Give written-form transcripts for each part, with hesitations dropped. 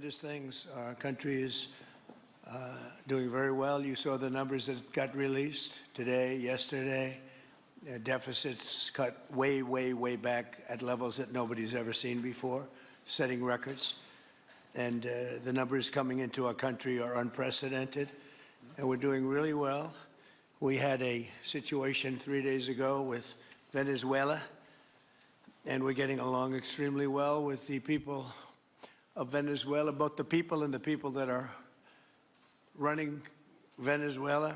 tremendous things. Our country is doing very well. You saw the numbers that got released today, yesterday. Deficits cut way, way, way back at levels that nobody's ever seen before, setting records. And the numbers coming into our country are unprecedented, and we're doing really well. We had a situation 3 days ago with Venezuela, and we're getting along extremely well with the people of Venezuela, both the people and the people that are running Venezuela.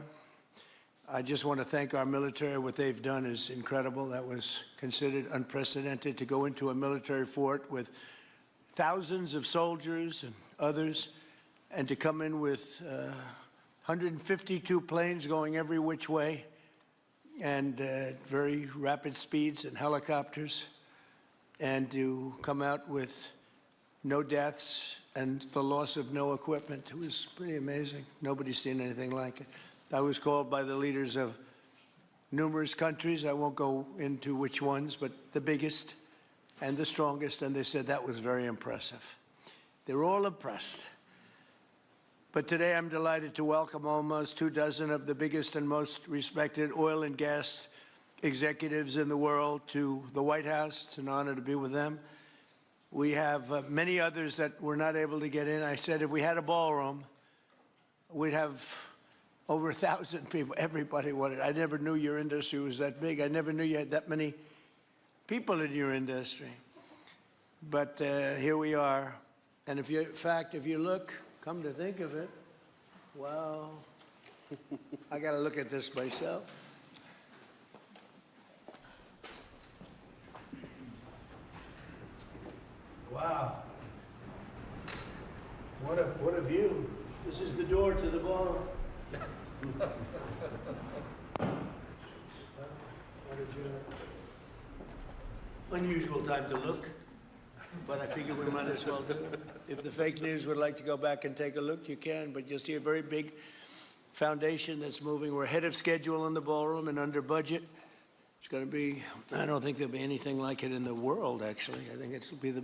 I just want to thank our military. What they've done is incredible. That was considered unprecedented, to go into a military fort with thousands of soldiers and others, and to come in with 152 planes going every which way, and very rapid speeds, and helicopters, and to come out with no deaths and the loss of no equipment. It was pretty amazing. Nobody's seen anything like it. I was called by the leaders of numerous countries. I won't go into which ones, but the biggest and the strongest, and they said that was very impressive. They're all impressed. But today I'm delighted to welcome almost 24 of the biggest and most respected oil and gas executives in the world to the White House. It's an honor to be with them. We have many others that were not able to get in. I said if we had a ballroom, we'd have over 1,000 people. Everybody wanted. I never knew your industry was that big. I never knew you had that many people in your industry. But here we are. And if you, in fact, if you look, come to think of it, wow, I got to look at this myself. Wow. What a view. This is the door to the ballroom. Unusual time to look, but I figure we might as well do it. If the fake news would like to go back and take a look, you can, but you'll see a very big foundation that's moving. We're ahead of schedule in the ballroom and under budget. It's going to be, I don't think there'll be anything like it in the world, actually. I think it'll be the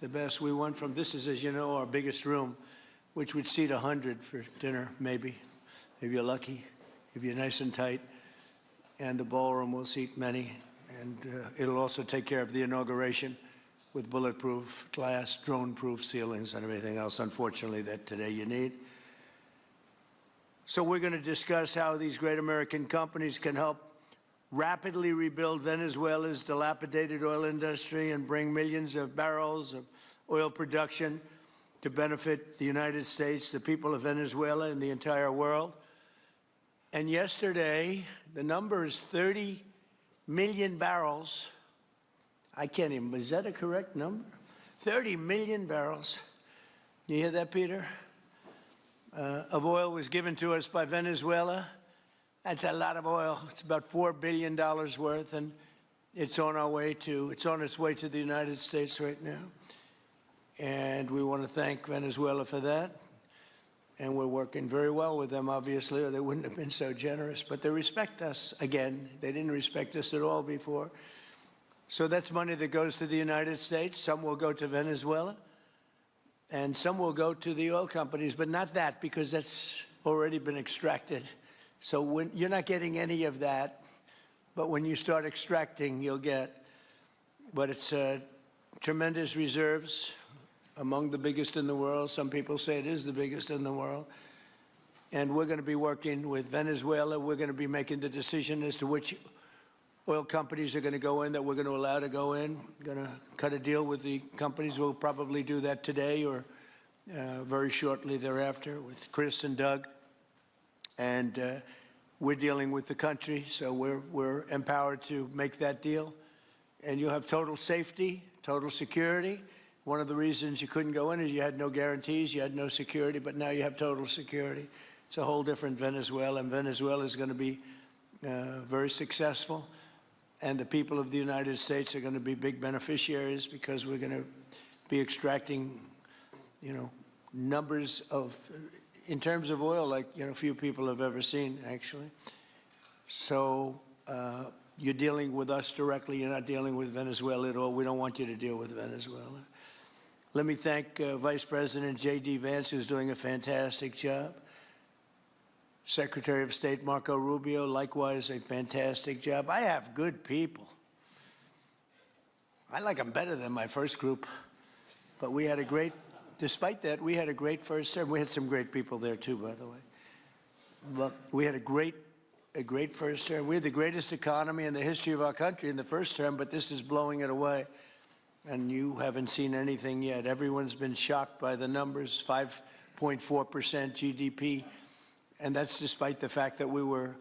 best. We went from, this is, as you know, our biggest room, which would seat 100 for dinner, maybe, if you're lucky, if you're nice and tight. And the ballroom will seat many. And it'll also take care of the inauguration with bulletproof glass, drone-proof ceilings, and everything else, unfortunately, that today you need. So we're going to discuss how these great American companies can help rapidly rebuild Venezuela's dilapidated oil industry and bring millions of barrels of oil production to benefit the United States, the people of Venezuela, and the entire world. And yesterday, the number is 30 million barrels. I can't even, is that a correct number? 30 million barrels. You hear that, Peter? Of oil was given to us by Venezuela. That's a lot of oil. It's about $4 billion worth, and it's on its way to the United States right now. And we want to thank Venezuela for that. And we're working very well with them, obviously, or they wouldn't have been so generous. But they respect us again. They didn't respect us at all before. So that's money that goes to the United States. Some will go to Venezuela, and some will go to the oil companies, but not that, because that's already been extracted. So when you're not getting any of that, but when you start extracting, you'll get. But it's tremendous reserves, among the biggest in the world. Some people say it is the biggest in the world. And we're going to be working with Venezuela. We're going to be making the decision as to which oil companies are going to go in, that we're going to allow to go in. We're going to cut a deal with the companies. We'll probably do that today or very shortly thereafter with Chris and Doug. And we're dealing with the country, so we're empowered to make that deal. And you'll have total safety, total security. One of the reasons you couldn't go in is you had no guarantees, you had no security, but now you have total security. It's a whole different Venezuela, and Venezuela is going to be very successful. And the people of the United States are going to be big beneficiaries, because we're going to be extracting, numbers of, in terms of oil, like, few people have ever seen, actually. So you're dealing with us directly. You're not dealing with Venezuela at all. We don't want you to deal with Venezuela. Let me thank Vice President J.D. Vance, who's doing a fantastic job. Secretary of State Marco Rubio, likewise a fantastic job. I have good people. I like them better than my first group. But we had a great, despite that, we had a great first term. We had some great people there too, by the way. But we had a great first term. We had the greatest economy in the history of our country in the first term, but this is blowing it away. And you haven't seen anything yet. Everyone's been shocked by the numbers, 5.4% GDP. And that's despite the fact that we were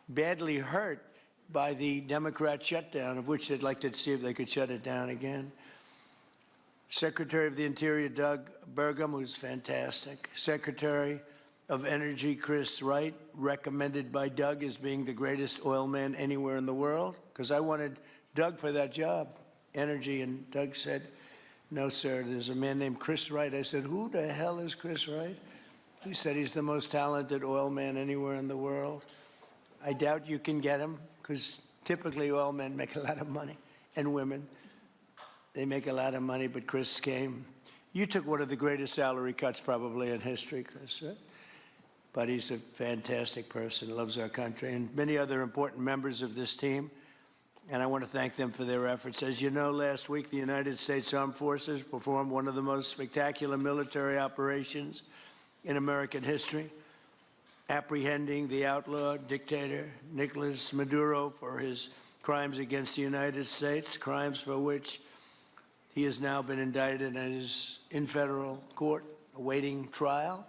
badly hurt by the Democrat shutdown, of which they'd like to see if they could shut it down again. Secretary of the Interior, Doug Burgum, who's fantastic. Secretary of Energy, Chris Wright, recommended by Doug as being the greatest oil man anywhere in the world, because I wanted Doug for that job, energy, and Doug said, no, sir, there's a man named Chris Wright. I said, who the hell is Chris Wright? He said he's the most talented oil man anywhere in the world. I doubt you can get him, because typically oil men make a lot of money, and women. They make a lot of money, but Chris came. You took one of the greatest salary cuts probably in history, Chris, right? But he's a fantastic person, loves our country, and many other important members of this team. And I want to thank them for their efforts. As you know, last week, the United States Armed Forces performed one of the most spectacular military operations in American history, apprehending the outlaw dictator Nicolas Maduro for his crimes against the United States, crimes for which he has now been indicted and is in federal court awaiting trial.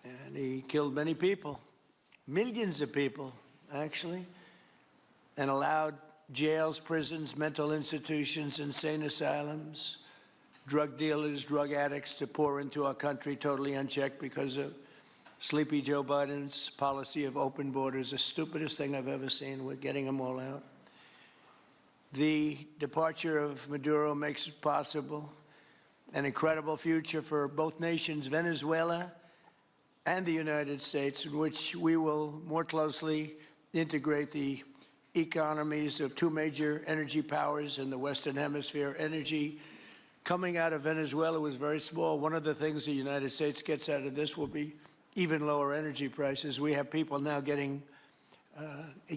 And he killed many people, millions of people, actually, and allowed jails, prisons, mental institutions, insane asylums, drug dealers, drug addicts to pour into our country totally unchecked because of sleepy Joe Biden's policy of open borders, the stupidest thing I've ever seen. We're getting them all out. The departure of Maduro makes it possible an incredible future for both nations, Venezuela and the United States, in which we will more closely integrate the economies of two major energy powers in the Western Hemisphere. Energy coming out of Venezuela was very small. One of the things the United States gets out of this will be even lower energy prices. We have people now getting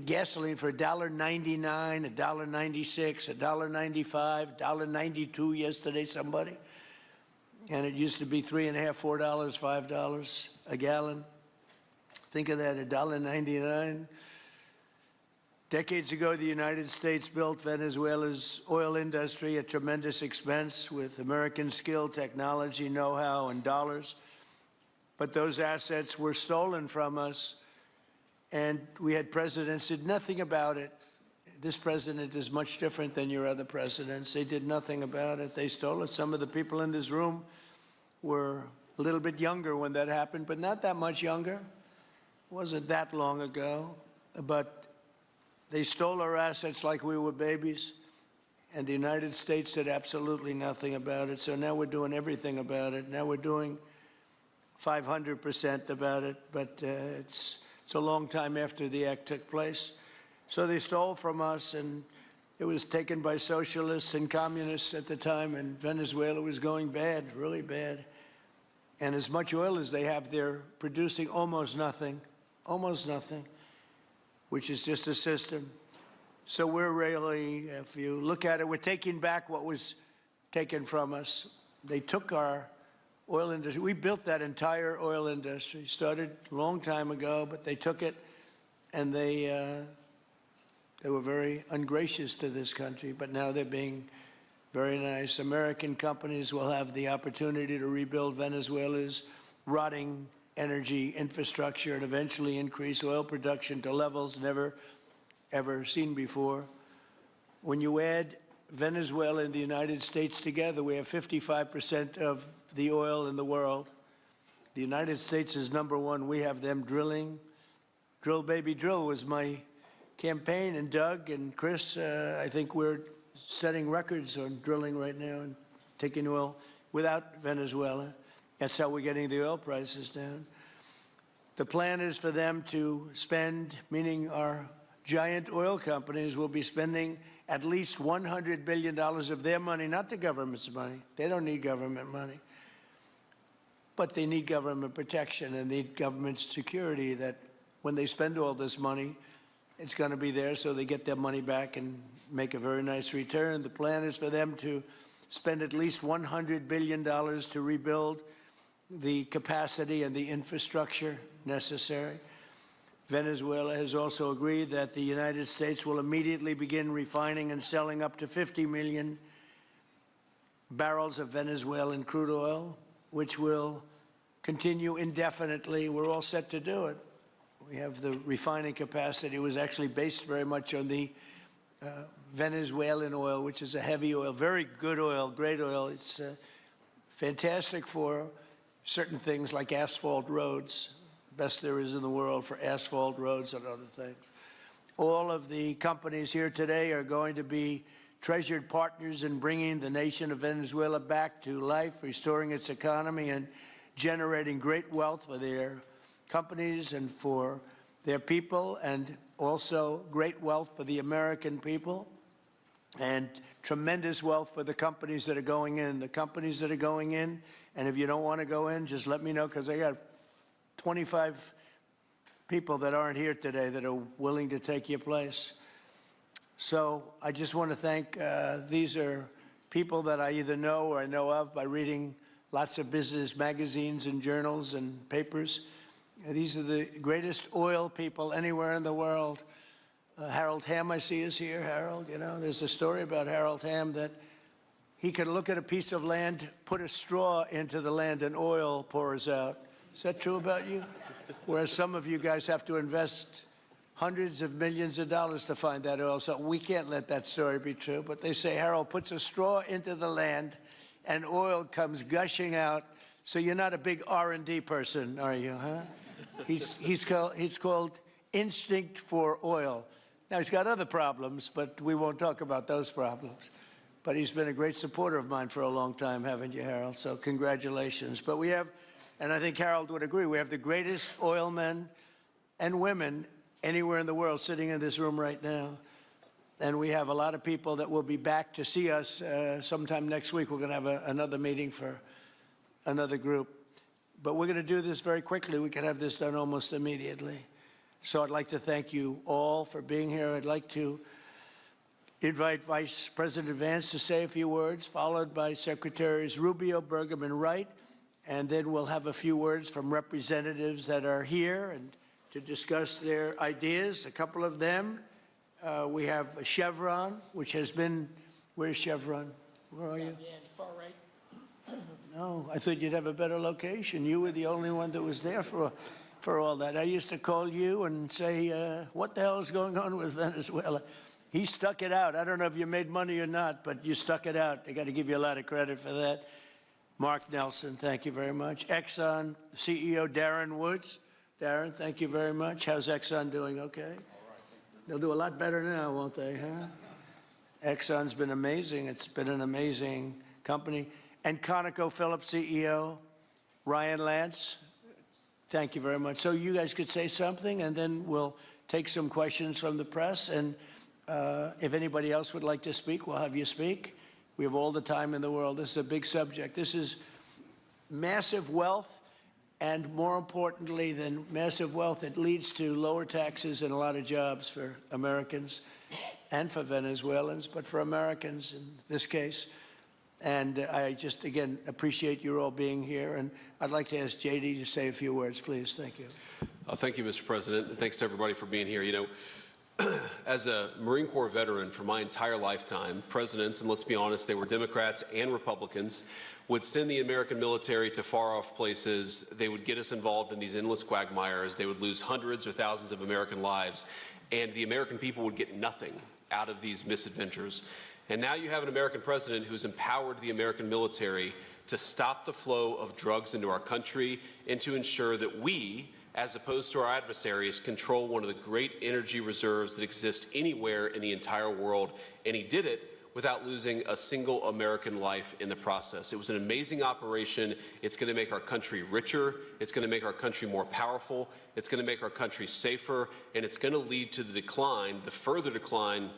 gasoline for $1.99, $1.96, $1.95, $1.92 yesterday, somebody. And it used to be $3.50, $4, $5 a gallon. Think of that, $1.99. Decades ago, the United States built Venezuela's oil industry at tremendous expense with American skill, technology, know-how, and dollars. But those assets were stolen from us, and we had presidents who did nothing about it. This president is much different than your other presidents. They did nothing about it. They stole it. Some of the people in this room were a little bit younger when that happened, but not that much younger. It wasn't that long ago. But they stole our assets like we were babies, and the United States did absolutely nothing about it. So now we're doing everything about it. Now we're doing 500% about it, but it's a long time after the act took place. So they stole from us, and it was taken by socialists and communists at the time, and Venezuela was going bad, really bad. And as much oil as they have, they're producing almost nothing, which is just a system. So we're really, if you look at it, we're taking back what was taken from us. They took our oil industry. We built that entire oil industry. Started a long time ago, but they took it, and they were very ungracious to this country, but now they're being very nice. American companies will have the opportunity to rebuild Venezuela's rotting energy infrastructure and eventually increase oil production to levels never, ever seen before. When you add Venezuela and the United States together, we have 55% of the oil in the world. The United States is number one. We have them drilling. Drill, baby, drill was my campaign. And Doug and Chris, I think we're setting records on drilling right now and taking oil without Venezuela. That's how we're getting the oil prices down. The plan is for them to spend, meaning our giant oil companies will be spending at least $100 billion of their money, not the government's money. They don't need government money. But they need government protection and need government security that when they spend all this money, it's going to be there so they get their money back and make a very nice return. The plan is for them to spend at least $100 billion to rebuild the capacity and the infrastructure necessary. Venezuela has also agreed that the United States will immediately begin refining and selling up to 50 million barrels of Venezuelan crude oil, which will continue indefinitely. We're all set to do it. We have the refining capacity. It was actually based very much on the Venezuelan oil, which is a heavy oil, very good oil, great oil. It's fantastic for certain things like asphalt roads. Best there is in the world for asphalt roads and other things. All of the companies here today are going to be treasured partners in bringing the nation of Venezuela back to life, restoring its economy, and generating great wealth for their companies and for their people, and also great wealth for the American people, and tremendous wealth for the companies that are going in. The companies that are going in, and if you don't want to go in, just let me know, because I got 25 people that aren't here today that are willing to take your place. So I just want to thank, these are people that I either know or I know of by reading lots of business magazines and journals and papers. These are the greatest oil people anywhere in the world. Harold Hamm, I see, is here. Harold, you know, there's a story about Harold Hamm that he could look at a piece of land, put a straw into the land, and oil pours out. Is that true about you? Whereas some of you guys have to invest hundreds of millions of dollars to find that oil. So we can't let that story be true. But they say Harold puts a straw into the land and oil comes gushing out. So you're not a big R&D person, are you, huh? He's called instinct for oil. Now, he's got other problems, but we won't talk about those problems. But he's been a great supporter of mine for a long time, haven't you, Harold? So congratulations. But we have, and I think Harold would agree, we have the greatest oil men and women anywhere in the world sitting in this room right now. And we have a lot of people that will be back to see us sometime next week. We're going to have another meeting for another group. But we're going to do this very quickly. We can have this done almost immediately. So I'd like to thank you all for being here. I'd like to invite Vice President Vance to say a few words, followed by Secretaries Rubio, Burgum, and Wright. And then we'll have a few words from representatives that are here and to discuss their ideas, a couple of them. We have Chevron, which has been, where's Chevron? Where are you? Yeah, far right. No, I thought you'd have a better location. You were the only one that was there for all that. I used to call you and say, what the hell is going on with Venezuela? He stuck it out. I don't know if you made money or not, but you stuck it out. I got to give you a lot of credit for that. Mark Nelson, thank you very much. Exxon CEO Darren Woods. Darren, thank you very much. How's Exxon doing? Okay? All right. They'll do a lot better now, won't they, huh? Exxon's been amazing. It's been an amazing company. And ConocoPhillips CEO Ryan Lance, thank you very much. So you guys could say something, and then we'll take some questions from the press. And if anybody else would like to speak, we'll have you speak. We have all the time in the world. This is a big subject. This is massive wealth, and more importantly than massive wealth, it leads to lower taxes and a lot of jobs for Americans and for Venezuelans, but for Americans in this case. And I just, again, appreciate you all being here. And I'd like to ask JD to say a few words, please. Thank you. Thank you, Mr. President. And thanks to everybody for being here. You know, as a Marine Corps veteran for my entire lifetime, presidents, and let's be honest, they were Democrats and Republicans, would send the American military to far-off places. They would get us involved in these endless quagmires. They would lose hundreds or thousands of American lives, and the American people would get nothing out of these misadventures. And now you have an American president who's empowered the American military to stop the flow of drugs into our country and to ensure that we, as opposed to our adversaries, control one of the great energy reserves that exist anywhere in the entire world. And he did it without losing a single American life in the process. It was an amazing operation. It's going to make our country richer. It's going to make our country more powerful. It's going to make our country safer. And it's going to lead to the decline, the further decline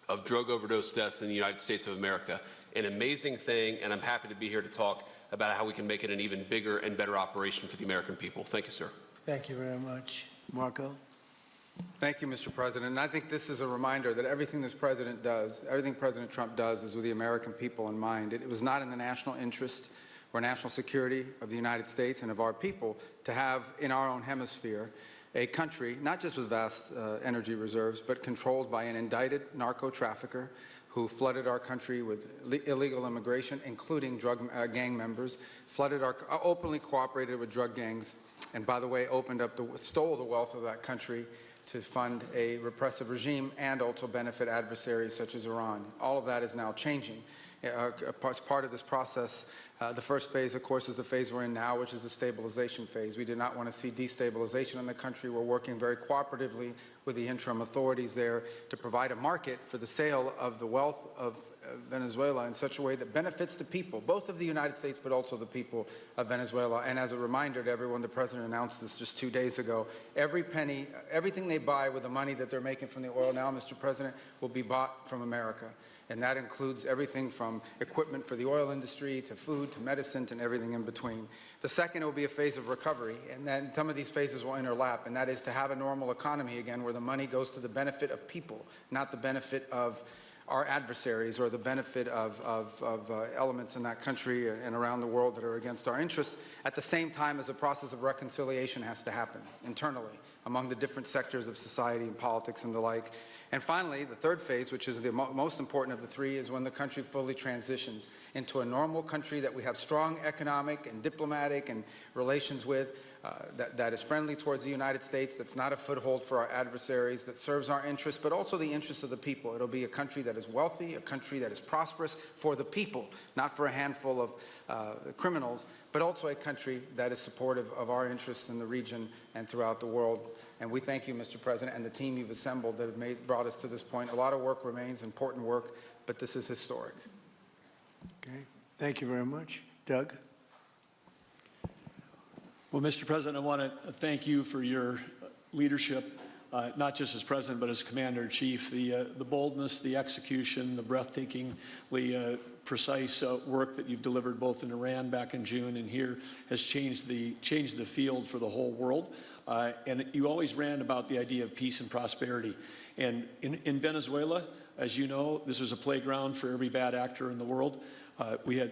of drug overdose deaths in the United States of America. An amazing thing, and I'm happy to be here to talk about how we can make it an even bigger and better operation for the American people. Thank you, sir. Thank you very much. Marco? Thank you, Mr. President. And I think this is a reminder that everything this president does, everything President Trump does, is with the American people in mind. It was not in the national interest or national security of the United States and of our people to have in our own hemisphere a country, not just with vast energy reserves, but controlled by an indicted narco trafficker who flooded our country with illegal immigration, including drug gang members, openly cooperated with drug gangs, and by the way, stole the wealth of that country to fund a repressive regime and also benefit adversaries such as Iran. All of that is now changing. As part of this process, the first phase, of course, is the phase we're in now, which is the stabilization phase. We did not want to see destabilization in the country. We're working very cooperatively with the interim authorities there to provide a market for the sale of the wealth of Venezuela in such a way that benefits the people, both of the United States, but also the people of Venezuela. And as a reminder to everyone, the President announced this just 2 days ago, every penny, everything they buy with the money that they're making from the oil now, Mr. President, will be bought from America. And that includes everything from equipment for the oil industry, to food, to medicine, and everything in between. The second will be a phase of recovery, and then some of these phases will overlap, and that is to have a normal economy again where the money goes to the benefit of people, not the benefit of our adversaries or the benefit of elements in that country and around the world that are against our interests, at the same time as a process of reconciliation has to happen internally among the different sectors of society and politics and the like. And finally, the third phase, which is the most important of the three, is when the country fully transitions into a normal country that we have strong economic and diplomatic and relations with, that is friendly towards the United States, that's not a foothold for our adversaries, that serves our interests, but also the interests of the people. It'll be a country that is wealthy, a country that is prosperous for the people, not for a handful of criminals, but also a country that is supportive of our interests in the region and throughout the world. And we thank you, Mr. President, and the team you've assembled that have brought us to this point. A lot of work remains, important work, but this is historic. Okay. Thank you very much. Doug? Well, Mr. President, I want to thank you for your leadership, not just as President, but as Commander-in-Chief. The boldness, the execution, the breathtakingly precise work that you've delivered both in Iran back in June and here has changed the field for the whole world. And you always ran about the idea of peace and prosperity. And in Venezuela, as you know, this was a playground for every bad actor in the world. We had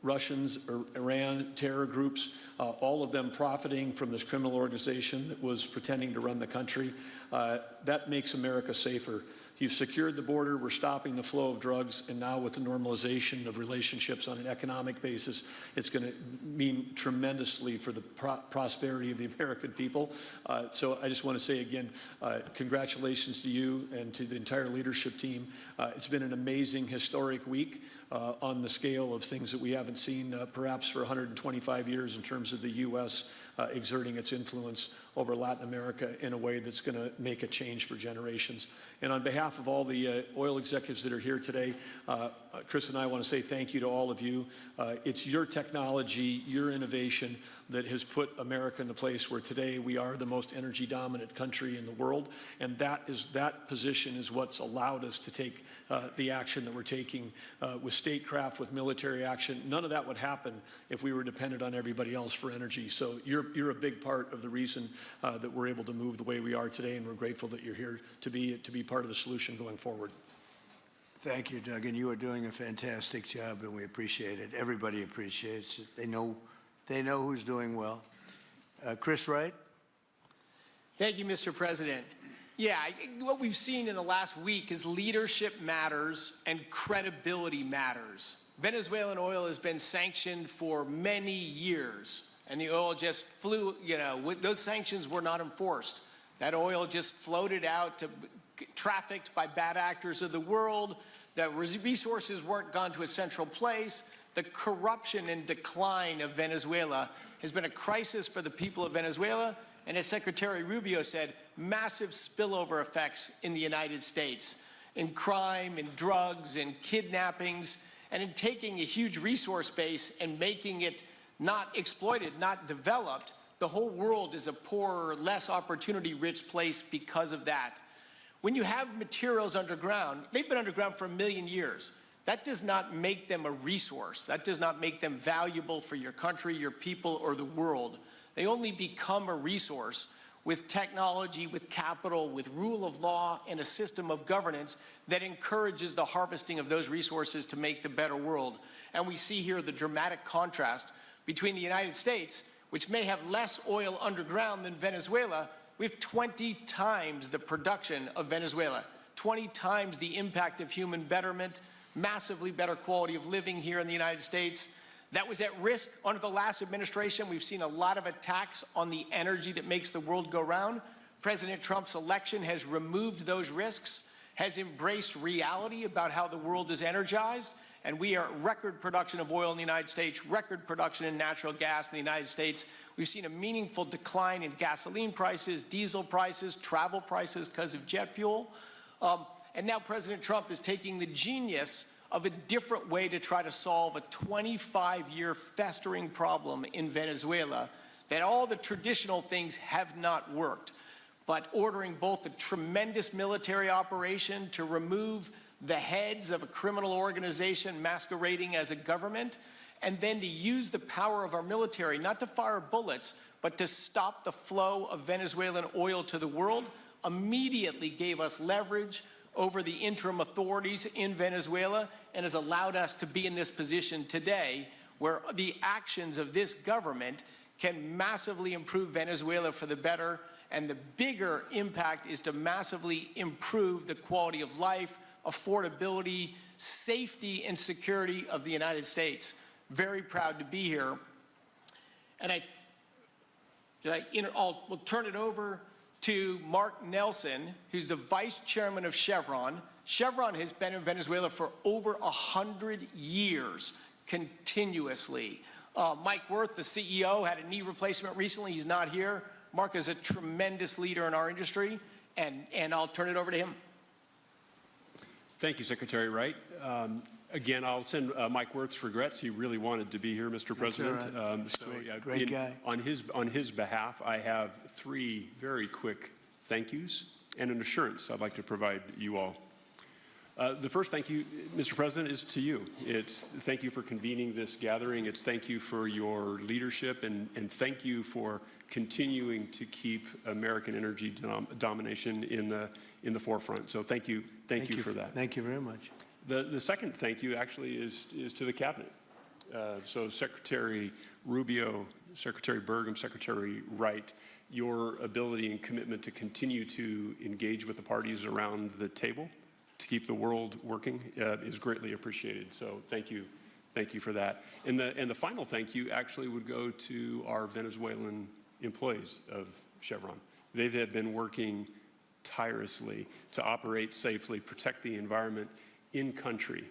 Russians, Iran, terror groups, all of them profiting from this criminal organization that was pretending to run the country. That makes America safer. You've secured the border, we're stopping the flow of drugs, and now with the normalization of relationships on an economic basis, it's going to mean tremendously for the prosperity of the American people. So I just want to say again, congratulations to you and to the entire leadership team. It's been an amazing, historic week on the scale of things that we haven't seen perhaps for 125 years in terms of the U.S. Exerting its influence over Latin America in a way that's going to make a change for generations. And on behalf of all the oil executives that are here today, Chris and I want to say thank you to all of you. It's your technology, your innovation that has put America in the place where today we are the most energy dominant country in the world. And that position is what's allowed us to take the action that we're taking with statecraft, with military action. None of that would happen if we were dependent on everybody else for energy. So you're a big part of the reason that we're able to move the way we are today, and we're grateful that you're here to be part of the solution going forward. Thank you, Doug, and you are doing a fantastic job, and we appreciate it. Everybody appreciates it. They know who's doing well. Chris Wright? Thank you, Mr. President. Yeah, what we've seen in the last week is leadership matters and credibility matters. Venezuelan oil has been sanctioned for many years, and the oil just flew, those sanctions were not enforced. That oil just floated out, trafficked by bad actors of the world. The resources weren't gone to a central place. The corruption and decline of Venezuela has been a crisis for the people of Venezuela, and as Secretary Rubio said, massive spillover effects in the United States. in crime, in drugs, in kidnappings, and in taking a huge resource base and making it not exploited, not developed. The whole world is a poorer, less opportunity-rich place because of that. When you have materials underground, they've been underground for 1 million years. That does not make them a resource. That does not make them valuable for your country, your people, or the world. They only become a resource with technology, with capital, with rule of law, and a system of governance that encourages the harvesting of those resources to make the better world. And we see here the dramatic contrast between the United States, which may have less oil underground than Venezuela. We have 20 times the production of Venezuela, 20 times the impact of human betterment, massively better quality of living here in the United States. That was at risk under the last administration. We've seen a lot of attacks on the energy that makes the world go round. President Trump's election has removed those risks, has embraced reality about how the world is energized, and we are at record production of oil in the United States, record production in natural gas in the United States. We've seen a meaningful decline in gasoline prices, diesel prices, travel prices because of jet fuel. And now President Trump is taking the genius of a different way to try to solve a 25-year festering problem in Venezuela, that all the traditional things have not worked. But ordering both a tremendous military operation to remove the heads of a criminal organization masquerading as a government, and then to use the power of our military, not to fire bullets, but to stop the flow of Venezuelan oil to the world, immediately gave us leverage over the interim authorities in Venezuela and has allowed us to be in this position today where the actions of this government can massively improve Venezuela for the better, and the bigger impact is to massively improve the quality of life, affordability, safety, and security of the United States. Very proud to be here. And we'll turn it over to Mark Nelson, who's the vice chairman of Chevron. Chevron has been in Venezuela for over 100 years, continuously. Mike Wirth, the CEO, had a knee replacement recently. He's not here. Mark is a tremendous leader in our industry, and I'll turn it over to him. Thank you, Secretary Wright. Again, I'll send Mike Wirth's regrets. He really wanted to be here, Mr. President. That's all right. Great guy. On his behalf, I have 3 very quick thank yous and an assurance I'd like to provide you all. The first thank you, Mr. President, is to you. It's thank you for convening this gathering. It's thank you for your leadership, and thank you for continuing to keep American energy domination in the forefront. So thank you for that. Thank you very much. The second thank you actually is to the cabinet. So Secretary Rubio, Secretary Burgum, Secretary Wright, your ability and commitment to continue to engage with the parties around the table to keep the world working is greatly appreciated. So thank you for that. And the final thank you actually would go to our Venezuelan employees of Chevron. They have been working tirelessly to operate safely, protect the environment in country,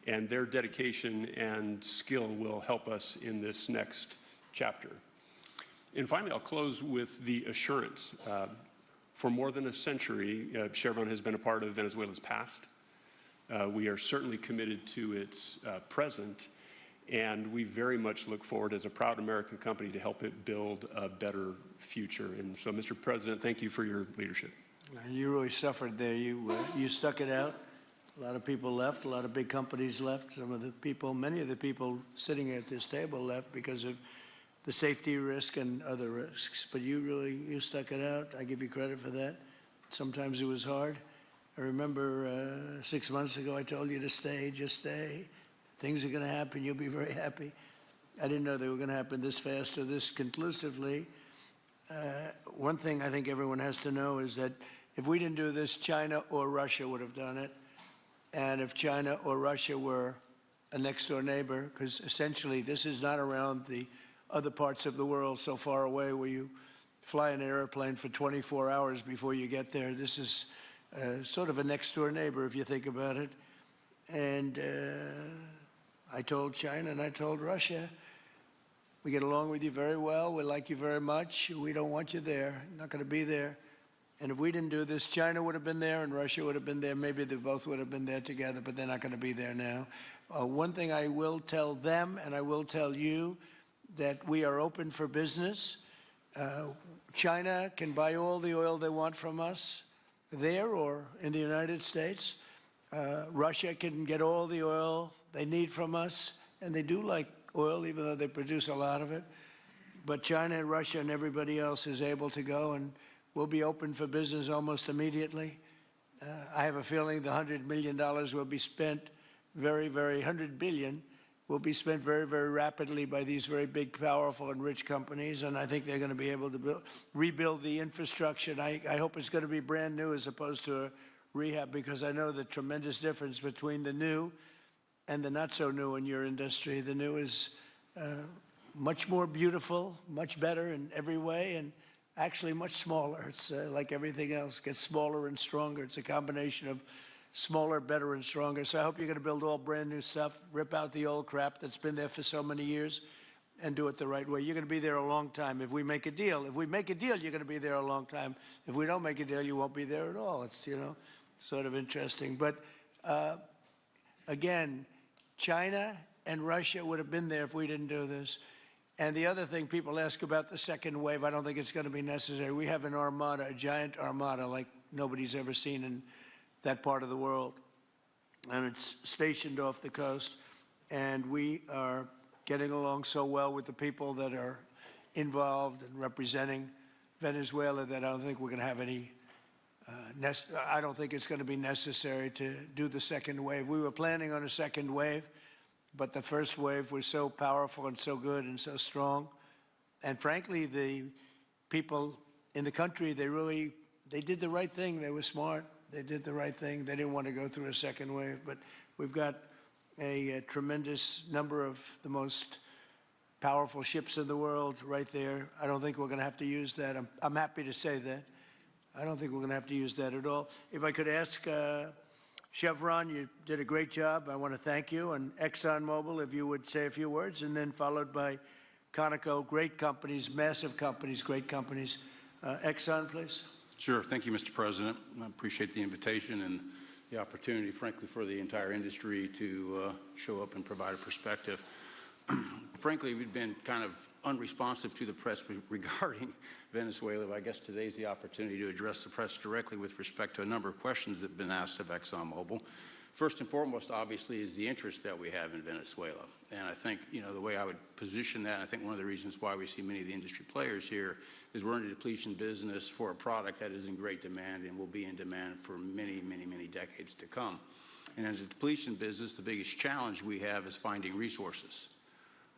and their dedication and skill will help us in this next chapter. And finally, I'll close with the assurance. For more than a century, Chevron has been a part of Venezuela's past. We are certainly committed to its present, and we very much look forward as a proud American company to help it build a better future. And so, Mr. President, thank you for your leadership. You really suffered there. You stuck it out. A lot of people left. A lot of big companies left. Many of the people sitting at this table left because of the safety risk and other risks. But you stuck it out. I give you credit for that. Sometimes it was hard. I remember 6 months ago I told you to stay, just stay. Things are going to happen. You'll be very happy. I didn't know they were going to happen this fast or this conclusively. One thing I think everyone has to know is that if we didn't do this, China or Russia would have done it. And if China or Russia were a next-door neighbor, because essentially this is not around the other parts of the world so far away where you fly in an airplane for 24 hours before you get there. This is sort of a next-door neighbor if you think about it. And I told China and I told Russia, we get along with you very well. We like you very much. We don't want you there. Not going to be there. And if we didn't do this, China would have been there and Russia would have been there. Maybe they both would have been there together, but they're not going to be there now. One thing I will tell them, and I will tell you, that we are open for business. China can buy all the oil they want from us there or in the United States. Russia can get all the oil they need from us, and they do like oil, even though they produce a lot of it. But China and Russia and everybody else is able to go, and we'll be open for business almost immediately. I have a feeling the $100 million will be spent $100 billion will be spent very, very rapidly by these very big, powerful, and rich companies, and I think they're going to be able to rebuild the infrastructure. And I hope it's going to be brand new as opposed to a rehab, because I know the tremendous difference between the new and the not so new in your industry. The new is much more beautiful, much better in every way, and actually much smaller. It's like everything else, gets smaller and stronger. It's a combination of smaller, better, and stronger. So I hope you're going to build all brand new stuff, rip out the old crap that's been there for so many years, and do it the right way. You're going to be there a long time if we make a deal. If we make a deal, you're going to be there a long time. If we don't make a deal, you won't be there at all. It's, you know, sort of interesting. But again, China and Russia would have been there if we didn't do this. And the other thing people ask about the second wave, I don't think it's going to be necessary. We have an armada, a giant armada like nobody's ever seen in that part of the world. And it's stationed off the coast. And we are getting along so well with the people that are involved and representing Venezuela that I don't think we're going to have any, I don't think it's going to be necessary to do the second wave. We were planning on a second wave, but the first wave was so powerful and so good and so strong. And frankly, the people in the country, they did the right thing. They were smart. They did the right thing. They didn't want to go through a second wave. But we've got a tremendous number of the most powerful ships in the world right there. I don't think we're going to have to use that. I'm happy to say that. I don't think we're going to have to use that at all. If I could ask Chevron, you did a great job. I want to thank you. And ExxonMobil, if you would say a few words, and then followed by Conoco, great companies, massive companies, great companies. Exxon, please. Sure. Thank you, Mr. President. I appreciate the invitation and the opportunity, frankly, for the entire industry to show up and provide a perspective. Frankly, we've been kind of unresponsive to the press regarding Venezuela. I guess today's the opportunity to address the press directly with respect to a number of questions that have been asked of ExxonMobil. First and foremost, obviously, is the interest that we have in Venezuela. And I think, you know, the way I would position that, I think one of the reasons why we see many of the industry players here is we're in a depletion business for a product that is in great demand and will be in demand for many, many, many decades to come. And as a depletion business, the biggest challenge we have is finding resources.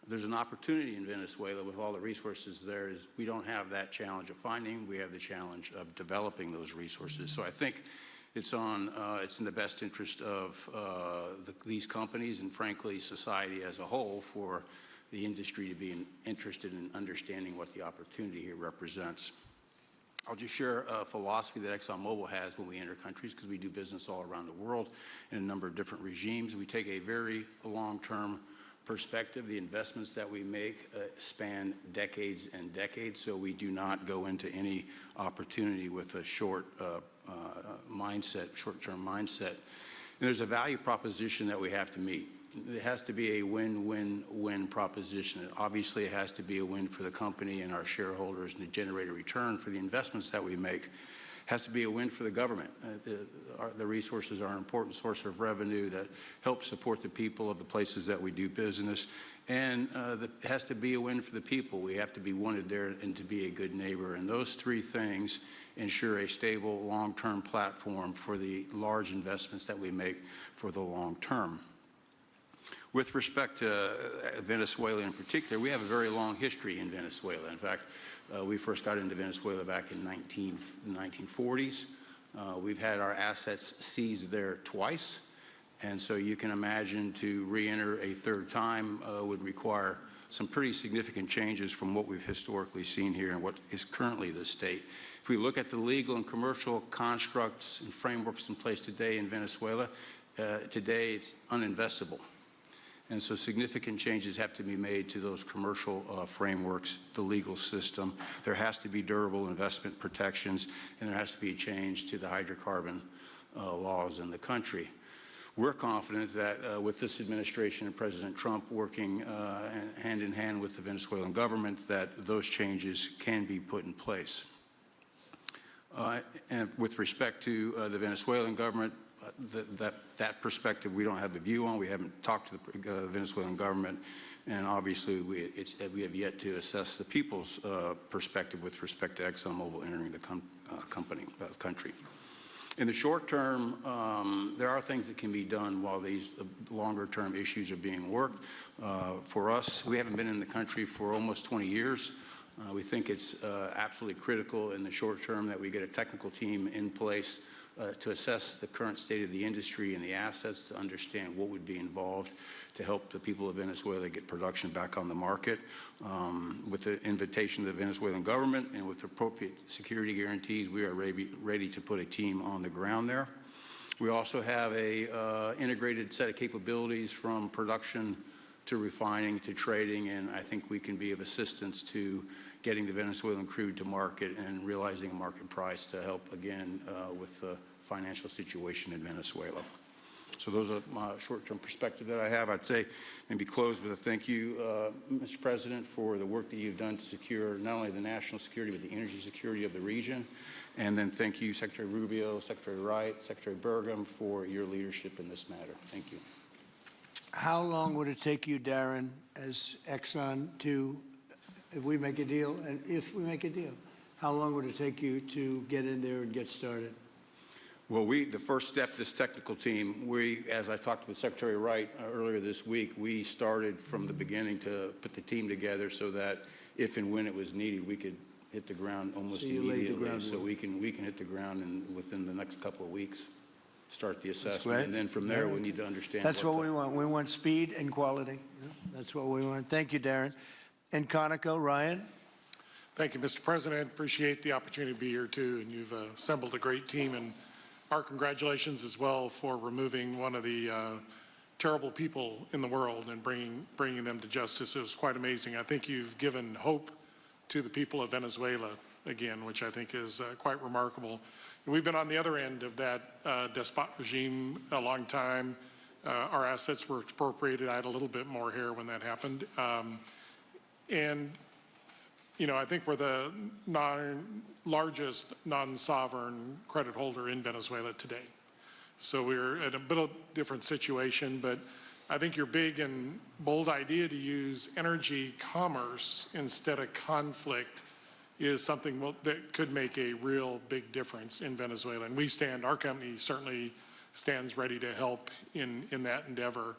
There's an opportunity in Venezuela with all the resources there is we don't have that challenge of finding, we have the challenge of developing those resources. So I think it's in the best interest of these companies and, frankly, society as a whole for the industry to be interested in understanding what the opportunity here represents. I'll just share a philosophy that ExxonMobil has when we enter countries, because we do business all around the world in a number of different regimes. We take a very long-term perspective. The investments that we make span decades and decades, so we do not go into any opportunity with a short-term mindset. And there's a value proposition that we have to meet. It has to be a win-win-win proposition. Obviously, it has to be a win for the company and our shareholders and to generate a return for the investments that we make. It has to be a win for the government. The resources are an important source of revenue that help support the people of the places that we do business. And it has to be a win for the people. We have to be wanted there and to be a good neighbor. And those three things ensure a stable, long-term platform for the large investments that we make for the long term. With respect to Venezuela in particular, we have a very long history in Venezuela. In fact, we first got into Venezuela back in the 1940s. We've had our assets seized there twice. And so you can imagine to re-enter a third time would require some pretty significant changes from what we've historically seen here and what is currently the state. If we look at the legal and commercial constructs and frameworks in place today in Venezuela, today it's uninvestable. And so significant changes have to be made to those commercial frameworks, the legal system. There has to be durable investment protections, and there has to be a change to the hydrocarbon laws in the country. We're confident that with this administration and President Trump working hand in hand with the Venezuelan government, that those changes can be put in place. And with respect to the Venezuelan government, that perspective we don't have a view on. We haven't talked to the Venezuelan government, and obviously we have yet to assess the people's perspective with respect to ExxonMobil entering the country. In the short term, there are things that can be done while these longer-term issues are being worked. For us, we haven't been in the country for almost 20 years. We think it's absolutely critical in the short term that we get a technical team in place to assess the current state of the industry and the assets, to understand what would be involved to help the people of Venezuela get production back on the market. With the invitation of the Venezuelan government and with appropriate security guarantees, we are ready to put a team on the ground there. We also have a integrated set of capabilities from production to refining to trading, and I think we can be of assistance to getting the Venezuelan crude to market and realizing a market price to help, again, with the financial situation in Venezuela. So those are my short-term perspective that I have. I'd say maybe close with a thank you, Mr. President, for the work that you've done to secure not only the national security, but the energy security of the region. And then thank you, Secretary Rubio, Secretary Wright, Secretary Burgum, for your leadership in this matter. Thank you. How long would it take you, Darren, as Exxon to, if we make a deal, how long would it take you to get in there and get started? Well, the first step, this technical team, as I talked with Secretary Wright earlier this week, we started from the beginning to put the team together so that if and when it was needed, we could hit the ground almost immediately. So we can hit the ground within the next couple of weeks, start the assessment. And then from there, we need to understand. That's what we want. We want speed and quality. That's what we want. Thank you, Darren. And Conoco, Ryan. Thank you, Mr. President. Appreciate the opportunity to be here, too. And you've assembled a great team. And our congratulations as well for removing one of the terrible people in the world and bringing them to justice. It was quite amazing. I think you've given hope to the people of Venezuela again, which I think is quite remarkable. And we've been on the other end of that despot regime a long time. Our assets were expropriated. I had a little bit more hair when that happened. And, you know, I think we're the largest non-sovereign credit holder in Venezuela today. So we're in a bit of a different situation, but I think your big and bold idea to use energy commerce instead of conflict is something that could make a real big difference in Venezuela. And our company certainly stands ready to help in that endeavor.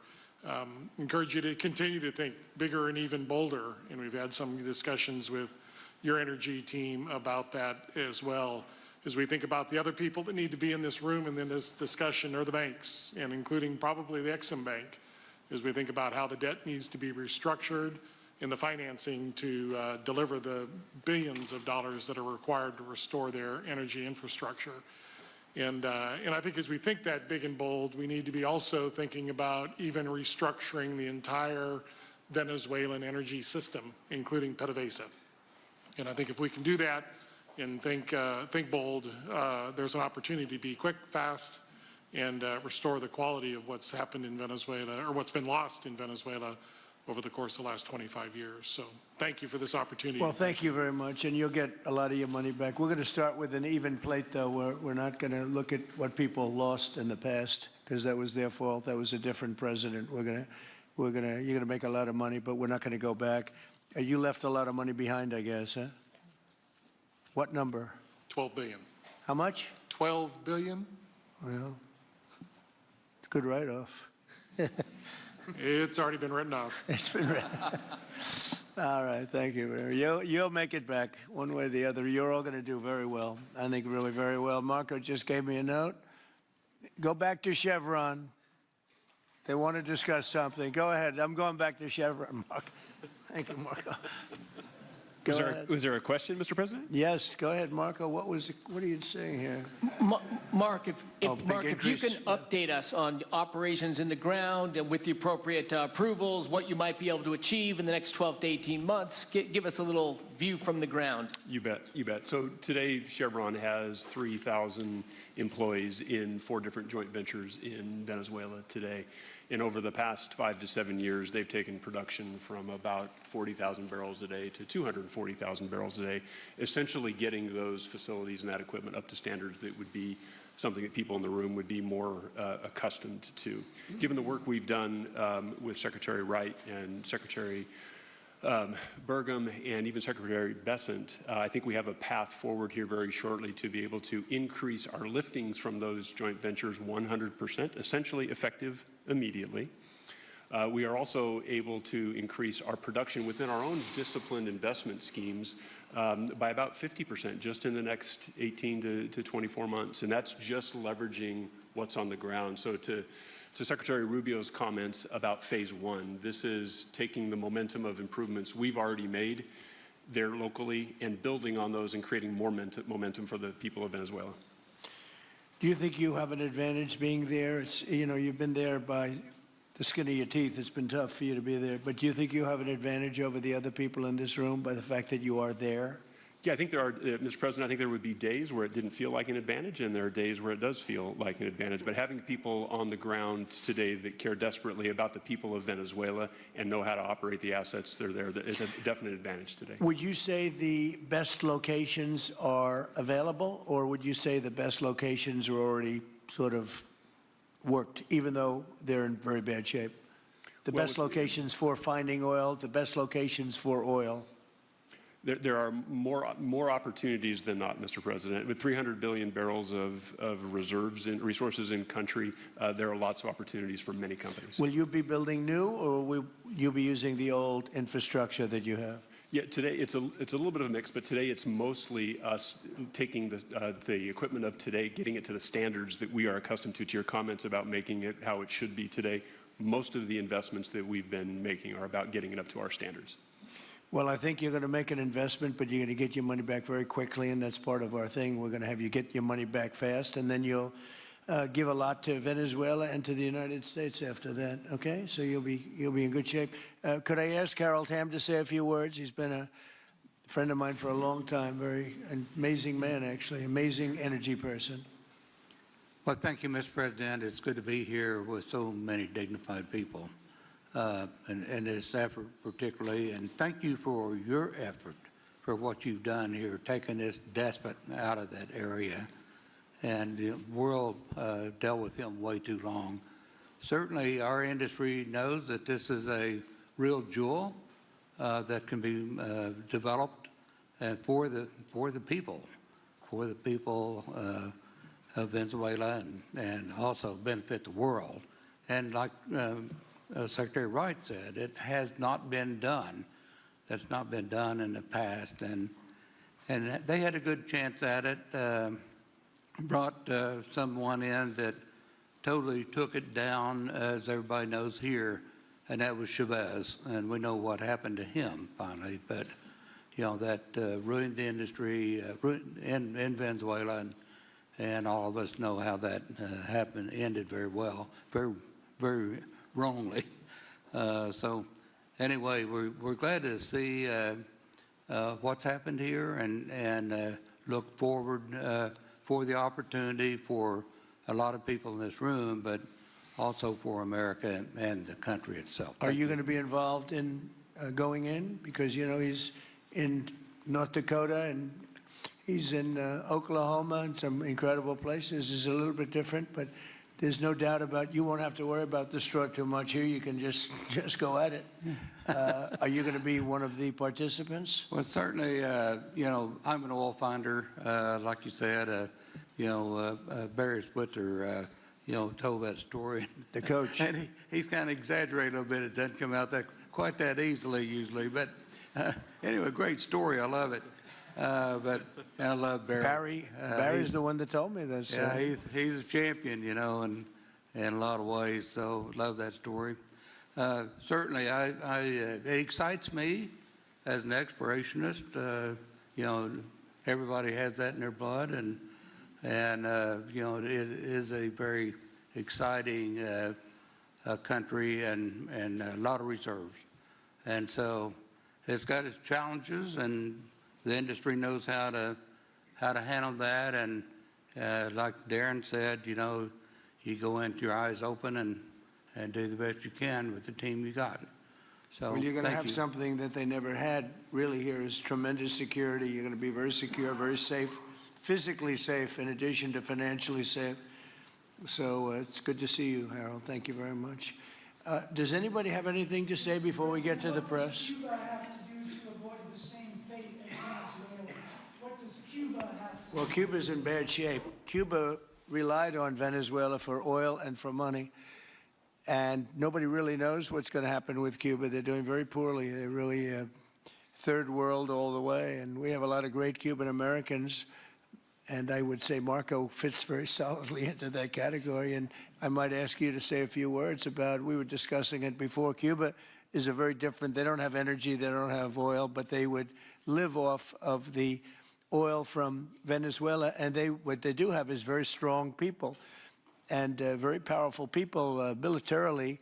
Encourage you to continue to think bigger and even bolder. And we've had some discussions with your energy team about that as well. As we think about the other people that need to be in this room and in this discussion are the banks, and including probably the Exim Bank, as we think about how the debt needs to be restructured and the financing to deliver the billions of dollars that are required to restore their energy infrastructure. And I think as we think that big and bold, we need to be also thinking about even restructuring the entire Venezuelan energy system, including PDVSA. And I think if we can do that and think bold, there's an opportunity to be quick, fast, and restore the quality of what's happened in Venezuela, or what's been lost in Venezuela over the course of the last 25 years. So thank you for this opportunity. Well, thank you very much, and you'll get a lot of your money back. We're going to start with an even plate, though. We're not going to look at what people lost in the past, because that was their fault. That was a different president. You're going to make a lot of money, but we're not going to go back. You left a lot of money behind, I guess, huh? What number? 12 billion. How much? 12 billion? Well, it's a good write-off. It's already been written off. It's been written. All right, thank you. You'll make it back one way or the other. You're all going to do very well. I think really very well. Marco just gave me a note. Go back to Chevron. They want to discuss something. Go ahead. I'm going back to Chevron, Marco. Thank you, Marco. Go ahead. Was there a question, Mr. President? Yes, go ahead, Marco. What are you saying here? Mark, if you can increase. update us on operations in the ground and with the appropriate approvals, what you might be able to achieve in the next 12 to 18 months, give us a little view from the ground. You bet, you bet. So today, Chevron has 3,000 employees in 4 different joint ventures in Venezuela today. And over the past 5 to 7 years, they've taken production from about 40,000 barrels a day to 240,000 barrels a day, essentially getting those facilities and that equipment up to standards that would be something that people in the room would be more accustomed to. Given the work we've done with Secretary Wright and Secretary Burgum and even Secretary Bessent, I think we have a path forward here very shortly to be able to increase our liftings from those joint ventures 100%, essentially effective immediately. We are also able to increase our production within our own disciplined investment schemes by about 50% just in the next 18 to 24 months. And that's just leveraging what's on the ground. So to Secretary Rubio's comments about phase 1, this is taking the momentum of improvements we've already made there locally and building on those and creating more momentum for the people of Venezuela. Do you think you have an advantage being there? It's, you know, you've been there by the skin of your teeth. It's been tough for you to be there. But do you think you have an advantage over the other people in this room by the fact that you are there? Yeah, I think there are, Mr. President, I think there would be days where it didn't feel like an advantage, and there are days where it does feel like an advantage. But having people on the ground today that care desperately about the people of Venezuela and know how to operate the assets that are there, is a definite advantage today. Would you say the best locations are available, or would you say the best locations are already sort of worked, even though they're in very bad shape? The best locations for finding oil, the best locations for oil. There are more opportunities than not, Mr. President. With 300 billion barrels of reserves and resources in country, there are lots of opportunities for many companies. Will you be building new, or will you be using the old infrastructure that you have? Yeah, today it's a little bit of a mix, but today it's mostly us taking the equipment of today, getting it to the standards that we are accustomed to your comments about making it how it should be today. Most of the investments that we've been making are about getting it up to our standards. Well, I think you're going to make an investment, but you're going to get your money back very quickly, and that's part of our thing. We're going to have you get your money back fast, and then you'll give a lot to Venezuela and to the United States after that. Okay, so you'll be in good shape. Could I ask Harold Hamm to say a few words? He's been a friend of mine for a long time. Very amazing man, actually, amazing energy person. Well, thank you, Mr. President. It's good to be here with so many dignified people. And this effort particularly, and thank you for your effort for what you've done here, taking this despot out of that area. And the world dealt with him way too long. Certainly our industry knows that this is a real jewel that can be developed for the people of Venezuela and also benefit the world. And like Secretary Wright said, it has not been done. That's not been done in the past, and they had a good chance at it. Brought someone in that totally took it down, as everybody knows here, and that was Chavez, and we know what happened to him finally. But you know that ruined the industry in Venezuela, and all of us know how that happened, ended very well, very wrongly. So anyway, we're glad to see what's happened here and look forward for the opportunity for a lot of people in this room, but also for America and the country itself. Are you going to be involved in going in? Because, you know, he's in North Dakota and he's in Oklahoma and some incredible places. It's a little bit different, but there's no doubt about you won't have to worry about the straw too much here. You can just go at it. Are you going to be one of the participants? Well, certainly, you know, I'm an oil finder, like you said. You know, Barry Switzer, you know, told that story. The coach. And he's kind of exaggerated a little bit. It doesn't come out quite that easily usually. But anyway, great story. I love it. But I love Barry. Barry's the one that told me this. Yeah, he's a champion, you know, in a lot of ways. So love that story. Certainly, it excites me as an explorationist, you know, everybody has that in their blood, and you know, it is a very exciting country and a lot of reserves. And so it's got its challenges, and the industry knows how to handle that. And like Darren said, you know, you go into your eyes open and do the best you can with the team you got. So Well, you're going to have you. something that they never had really here is tremendous security. You're going to be very secure, very safe, physically safe in addition to financially safe. So it's good to see you, Harold. Thank you very much. Does anybody have anything to say before we get to the press? What does Cuba have to do to avoid the same fate as Venezuela? What does Cuba have to Well, Cuba's in bad shape. Cuba relied on Venezuela for oil and for money. And nobody really knows what's going to happen with Cuba. They're doing very poorly. They're really third world all the way. And we have a lot of great Cuban Americans. And I would say Marco fits very solidly into that category. And I might ask you to say a few words about, we were discussing it before, Cuba is a very different, they don't have energy, they don't have oil, but they would live off of the oil from Venezuela. And what they do have is very strong people and very powerful people militarily,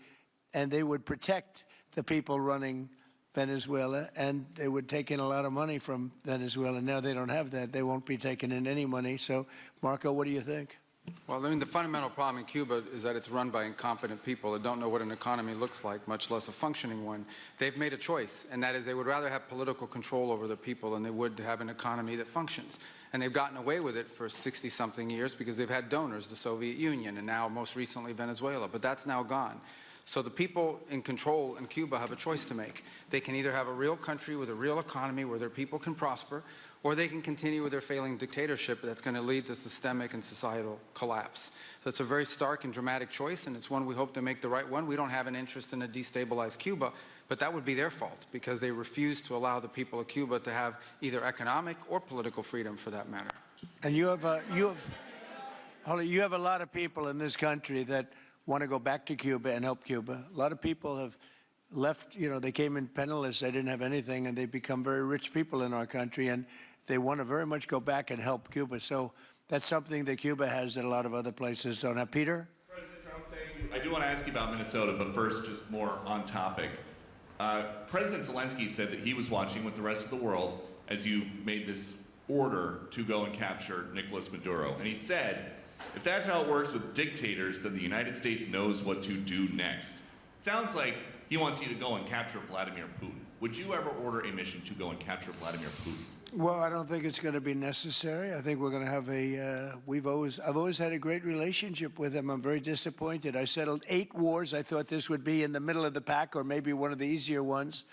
and they would protect the people running Venezuela, and they would take in a lot of money from Venezuela. Now they don't have that. They won't be taking in any money. So, Marco, what do you think? Well, I mean, the fundamental problem in Cuba is that it's run by incompetent people that don't know what an economy looks like, much less a functioning one. They've made a choice, and that is they would rather have political control over their people than they would to have an economy that functions. And they've gotten away with it for 60-something years because they've had donors, the Soviet Union, and now most recently Venezuela. But that's now gone. So the people in control in Cuba have a choice to make. They can either have a real country with a real economy where their people can prosper, or they can continue with their failing dictatorship that's going to lead to systemic and societal collapse. So it's a very stark and dramatic choice, and it's one we hope to make the right one. We don't have an interest in a destabilized Cuba, but that would be their fault because they refuse to allow the people of Cuba to have either economic or political freedom for that matter. And you have a lot of people in this country that want to go back to Cuba and help Cuba. A lot of people have left, you know, they came in penniless, they didn't have anything, and they've become very rich people in our country, and they want to very much go back and help Cuba. So that's something that Cuba has that a lot of other places don't have. Peter? President Trump, thank you. I do want to ask you about Minnesota, but first, just more on topic. President Zelensky said that he was watching with the rest of the world as you made this order to go and capture Nicolas Maduro. And he said, if that's how it works with dictators, then the United States knows what to do next. Sounds like he wants you to go and capture Vladimir Putin. Would you ever order a mission to go and capture Vladimir Putin? Well, I don't think it's going to be necessary. I think we're going to have I've always had a great relationship with him. I'm very disappointed. I settled 8 wars. I thought this would be in the middle of the pack or maybe one of the easier ones.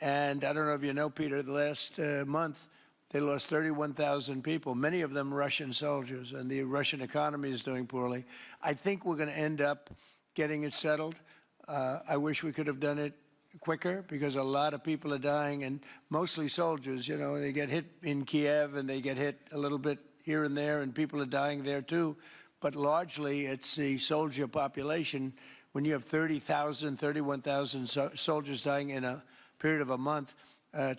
And I don't know if you know, Peter, the last month, they lost 31,000 people, many of them Russian soldiers, and the Russian economy is doing poorly. I think we're going to end up getting it settled. I wish we could have done it quicker because a lot of people are dying, and mostly soldiers. You know, they get hit in Kiev and they get hit a little bit here and there, and people are dying there too. But largely, it's the soldier population. When you have 30,000, 31,000 soldiers dying in a period of a month,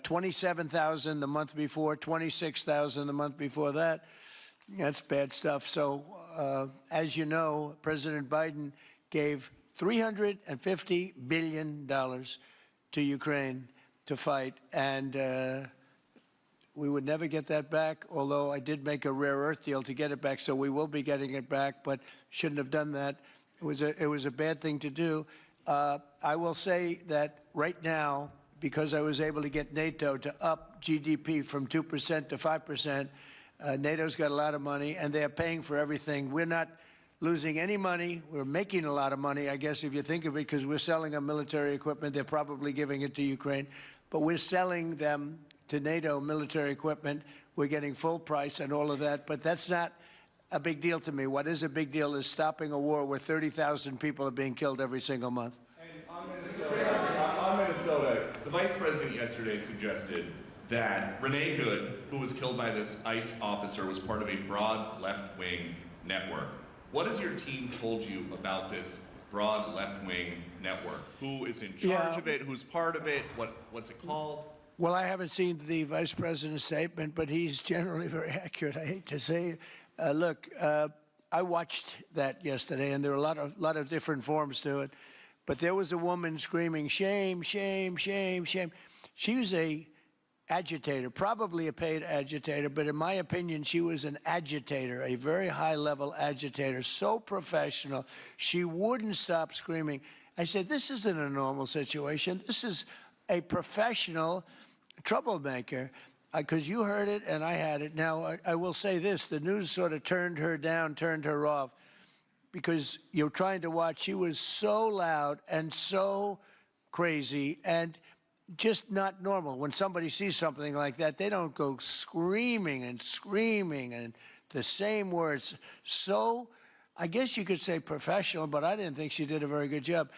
27,000 the month before, 26,000 the month before that. That's bad stuff. So, as you know, President Biden gave $350 billion to Ukraine to fight, and we would never get that back, although I did make a rare earth deal to get it back, so we will be getting it back, but shouldn't have done that. It was a bad thing to do. I will say that right now, because I was able to get NATO to up GDP from 2% to 5%, NATO's got a lot of money, and they're paying for everything. We're not losing any money. We're making a lot of money, I guess, if you think of it, because we're selling them military equipment. They're probably giving it to Ukraine. But we're selling them to NATO military equipment. We're getting full price and all of that. But that's not a big deal to me. What is a big deal is stopping a war where 30,000 people are being killed every single month. On Minnesota, the vice president yesterday suggested that Renee Good, who was killed by this ICE officer, was part of a broad left-wing network. What has your team told you about this broad left-wing network? Who is in charge of it? Who's part of it? What's it called? Well, I haven't seen the vice president's statement, but he's generally very accurate. I hate to say it. Look, I watched that yesterday, and there were a lot of different forms to it. But there was a woman screaming, "Shame, shame, shame, shame." She was a agitator, probably a paid agitator, but in my opinion, she was an agitator, a very high-level agitator, so professional. She wouldn't stop screaming. I said, this isn't a normal situation. This is a professional troublemaker, because you heard it and I had it. Now, I will say this, the news sort of turned her down, turned her off, because you're trying to watch. She was so loud and so crazy and just not normal. When somebody sees something like that, they don't go screaming and the same words. So I guess you could say professional, but I didn't think she did a very good job.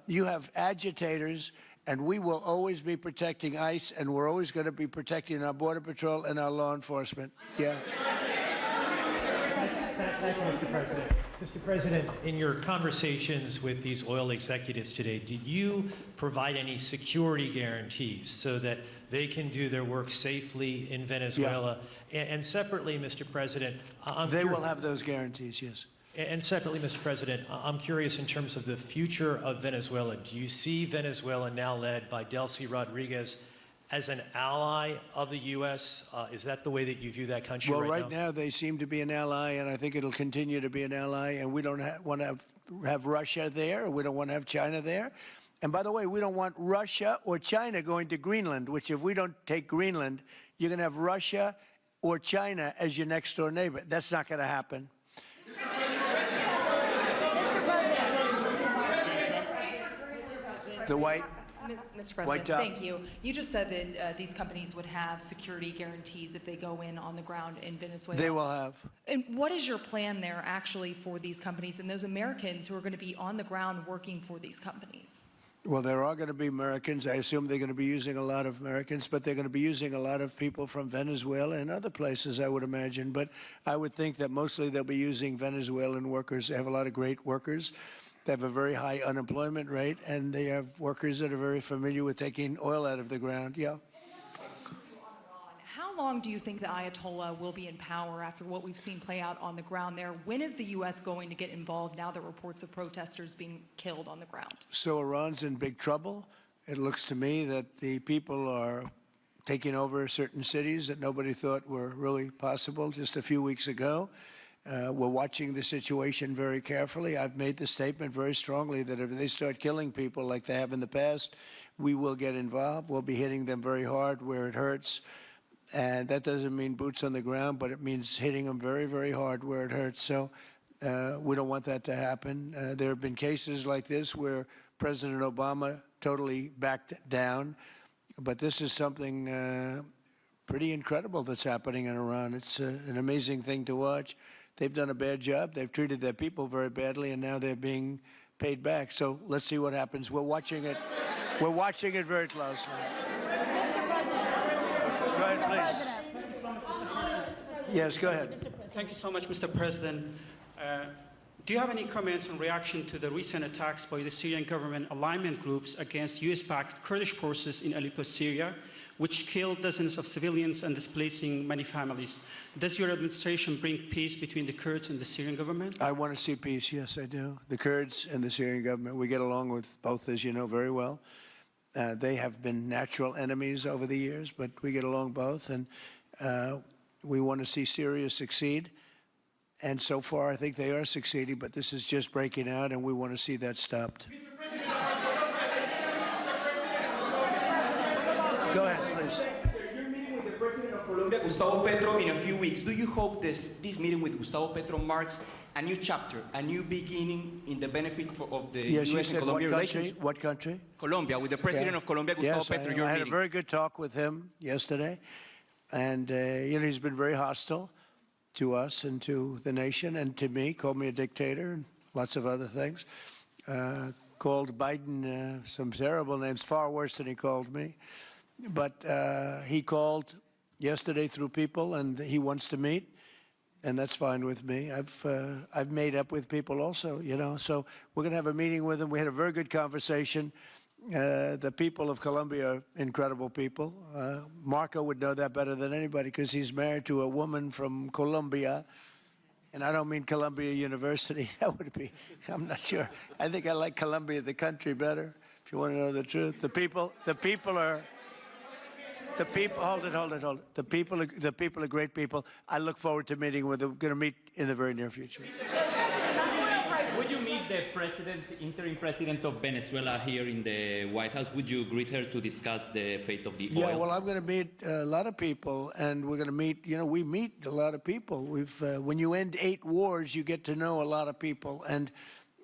You have agitators, and we will always be protecting ICE, and we're always going to be protecting our Border Patrol and our law enforcement. Yeah. Thank you, Mr. President. Mr. President, in your conversations with these oil executives today, did you provide any security guarantees so that they can do their work safely in Venezuela? Yeah. And separately, Mr. President, they will have those guarantees, yes. And separately, Mr. President, I'm curious in terms of the future of Venezuela. Do you see Venezuela, now led by Delcy Rodriguez, as an ally of the U.S.? Is that the way that you view that country right now? Well, right now they seem to be an ally, and I think it'll continue to be an ally, and we don't want to have Russia there. We don't want to have China there. And by the way, we don't want Russia or China going to Greenland, which if we don't take Greenland, you're going to have Russia or China as your next door neighbor. That's not going to happen. The white. Mr. President, thank you. You just said that these companies would have security guarantees if they go in on the ground in Venezuela. They will have. And what is your plan there actually for these companies and those Americans who are going to be on the ground working for these companies? Well, there are going to be Americans. I assume they're going to be using a lot of Americans, but they're going to be using a lot of people from Venezuela and other places, I would imagine. But I would think that mostly they'll be using Venezuelan workers. They have a lot of great workers. They have a very high unemployment rate, and they have workers that are very familiar with taking oil out of the ground. Yeah. How long do you think the Ayatollah will be in power after what we've seen play out on the ground there? When is the U.S. going to get involved now that reports of protesters being killed on the ground? So Iran's in big trouble. It looks to me that the people are taking over certain cities that nobody thought were really possible just a few weeks ago. We're watching the situation very carefully. I've made the statement very strongly that if they start killing people like they have in the past, we will get involved. We'll be hitting them very hard where it hurts. And that doesn't mean boots on the ground, but it means hitting them very, very hard where it hurts. So we don't want that to happen. There have been cases like this where President Obama totally backed down. But this is something pretty incredible that's happening in Iran. It's an amazing thing to watch. They've done a bad job. They've treated their people very badly, and now they're being paid back. So let's see what happens. We're watching it. We're watching it very closely. Go ahead, please. Yes, go ahead. Thank you so much, Mr. President. Do you have any comments in reaction to the recent attacks by the Syrian government alignment groups against US-backed Kurdish forces in Aleppo, Syria, which killed dozens of civilians and displacing many families? Does your administration bring peace between the Kurds and the Syrian government? I want to see peace, yes, I do. The Kurds and the Syrian government, we get along with both, as you know, very well. They have been natural enemies over the years, but we get along both, and we want to see Syria succeed. And so far, I think they are succeeding, but this is just breaking out, and we want to see that stopped. Go ahead, please. You're meeting with the President of Colombia, Gustavo Petro, in a few weeks. Do you hope this meeting with Gustavo Petro marks a new chapter, a new beginning in the benefit of the U.S. and Colombia relations? What country? Colombia, with the President of Colombia, Gustavo Petro. I had a very good talk with him yesterday, and he's been very hostile to us and to the nation and to me, called me a dictator and lots of other things. Called Biden some terrible names, far worse than he called me. But he called yesterday through people, and he wants to meet, and that's fine with me. I've made up with people also, you know. So we're going to have a meeting with him. We had a very good conversation. The people of Colombia are incredible people. Marco would know that better than anybody because he's married to a woman from Colombia. And I don't mean Columbia University. That would be, I'm not sure. I think I like Columbia, the country, better, if you want to know the truth. The people are, hold it. The people are great people. I look forward to meeting with them. We're going to meet in the very near future. Would you meet the interim president of Venezuela here in the White House? Would you greet her to discuss the fate of the oil? Yeah, well, I'm going to meet a lot of people, and we're going to meet, we meet a lot of people. When you end 8 wars, you get to know a lot of people, and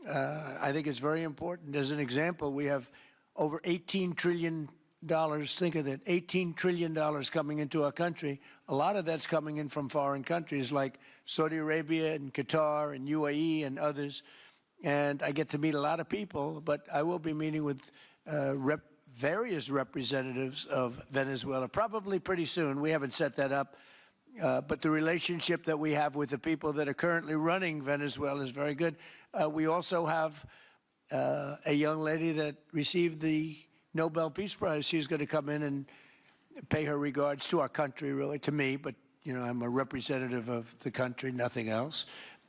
I think it's very important. As an example, we have over $18 trillion, think of that, $18 trillion coming into our country. A lot of that's coming in from foreign countries like Saudi Arabia and Qatar and UAE and others. And I get to meet a lot of people, but I will be meeting with various representatives of Venezuela, probably pretty soon. We haven't set that up. But the relationship that we have with the people that are currently running Venezuela is very good. We also have a young lady that received the Nobel Peace Prize. She's going to come in and pay her regards to our country, really, to me, but I'm a representative of the country, nothing else.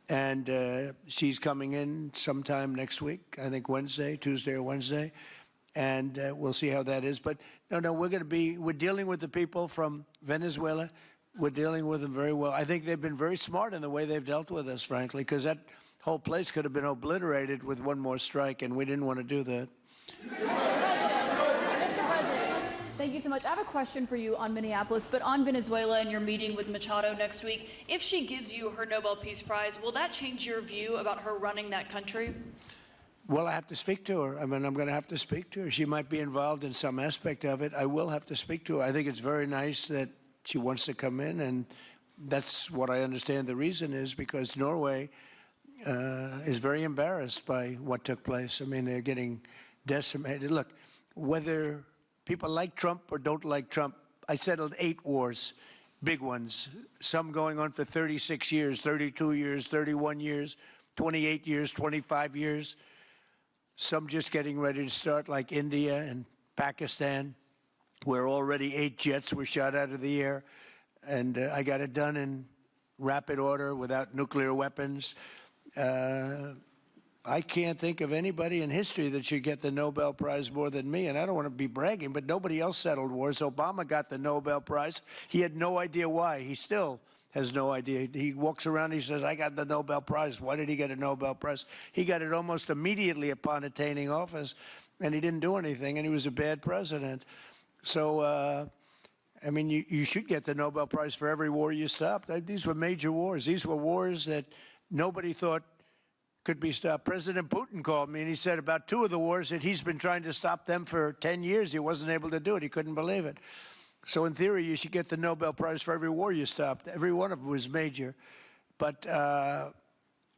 And she's coming in sometime next week, I think Tuesday or Wednesday, and we'll see how that is. But no, we're dealing with the people from Venezuela. We're dealing with them very well. I think they've been very smart in the way they've dealt with us, frankly, because that whole place could have been obliterated with one more strike, and we didn't want to do that. Thank you so much. I have a question for you on Minneapolis, but on Venezuela and your meeting with Machado next week. If she gives you her Nobel Peace Prize, will that change your view about her running that country? Well, I have to speak to her. I mean, I'm going to have to speak to her. She might be involved in some aspect of it. I will have to speak to her. I think it's very nice that she wants to come in, and that's what I understand the reason is, because Norway is very embarrassed by what took place. I mean, they're getting decimated. Look, whether people like Trump or don't like Trump, I settled 8 wars, big ones, some going on for 36 years, 32 years, 31 years, 28 years, 25 years, some just getting ready to start, like India and Pakistan, where already 8 jets were shot out of the air, and I got it done in rapid order without nuclear weapons. I can't think of anybody in history that should get the Nobel Prize more than me, and I don't want to be bragging, but nobody else settled wars. Obama got the Nobel Prize. He had no idea why. He still has no idea. He walks around, he says, I got the Nobel Prize. Why did he get a Nobel Prize? He got it almost immediately upon attaining office, and he didn't do anything, and he was a bad president. So, I mean, you should get the Nobel Prize for every war you stopped. These were major wars. These were wars that nobody thought could be stopped. President Putin called me, and he said about 2 of the wars that he's been trying to stop them for 10 years. He wasn't able to do it. He couldn't believe it. So in theory, you should get the Nobel Prize for every war you stopped. Every one of them was major. But I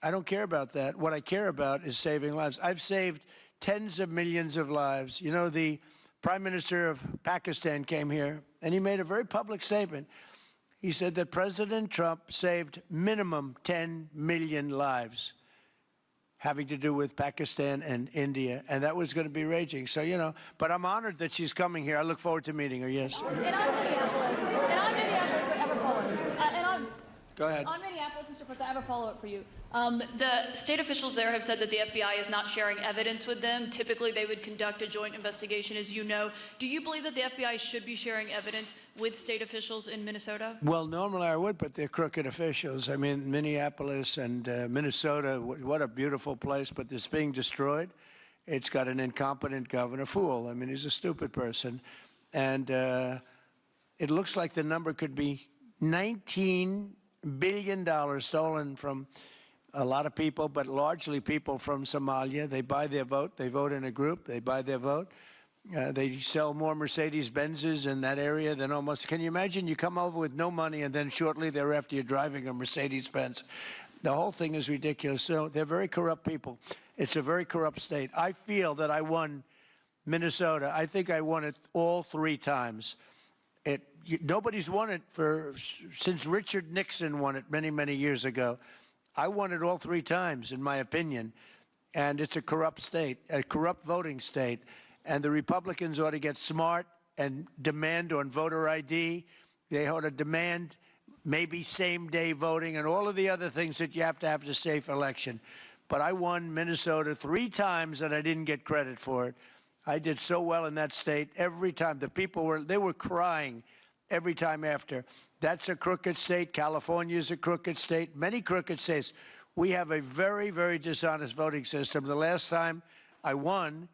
don't care about that. What I care about is saving lives. I've saved tens of millions of lives. You know, the Prime Minister of Pakistan came here, and he made a very public statement. He said that President Trump saved minimum 10 million lives having to do with Pakistan and India, and that was going to be raging. So, but I'm honored that she's coming here. I look forward to meeting her, yes. And on Minneapolis, I have a follow-up. Go ahead. On Minneapolis, Mr. President, I have a follow-up for you. The state officials there have said that the FBI is not sharing evidence with them. Typically, they would conduct a joint investigation, as you know. Do you believe that the FBI should be sharing evidence with state officials in Minnesota? Well, normally I would, but they're crooked officials. I mean, Minneapolis and Minnesota, what a beautiful place, but it's being destroyed. It's got an incompetent governor, fool. I mean, he's a stupid person. And it looks like the number could be $19 billion stolen from a lot of people, but largely people from Somalia. They buy their vote. They vote in a group. They buy their vote. They sell more Mercedes-Benzes in that area than almost. Can you imagine? You come over with no money, and then shortly thereafter you're driving a Mercedes-Benz. The whole thing is ridiculous. So they're very corrupt people. It's a very corrupt state. I feel that I won Minnesota. I think I won it all 3 times. Nobody's won it since Richard Nixon won it many, many years ago. I won it all 3 times, in my opinion. And it's a corrupt state, a corrupt voting state. And the Republicans ought to get smart and demand on voter ID. They ought to demand maybe same-day voting and all of the other things that you have to have a safe election. But I won Minnesota 3 times and I didn't get credit for it. I did so well in that state every time. The people were crying every time after. That's a crooked state. California is a crooked state. Many crooked states. We have a very, very dishonest voting system. The last time I won,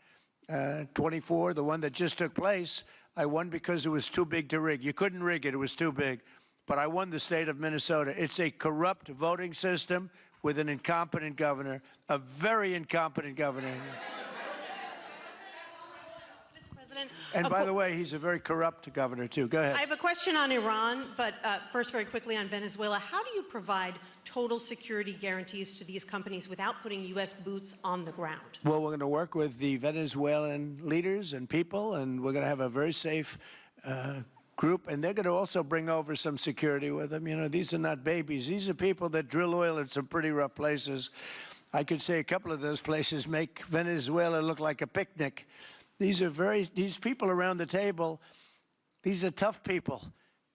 24, the one that just took place, I won because it was too big to rig. You couldn't rig it. It was too big. But I won the state of Minnesota. It's a corrupt voting system with an incompetent governor, a very incompetent governor. And by the way, he's a very corrupt governor, too. Go ahead. I have a question on Iran, but first, very quickly on Venezuela. How do you provide total security guarantees to these companies without putting U.S. boots on the ground? Well, we're going to work with the Venezuelan leaders and people, and we're going to have a very safe group, and they're going to also bring over some security with them. You know, these are not babies. These are people that drill oil in some pretty rough places. I could say a couple of those places make Venezuela look like a picnic. These people around the table, these are tough people.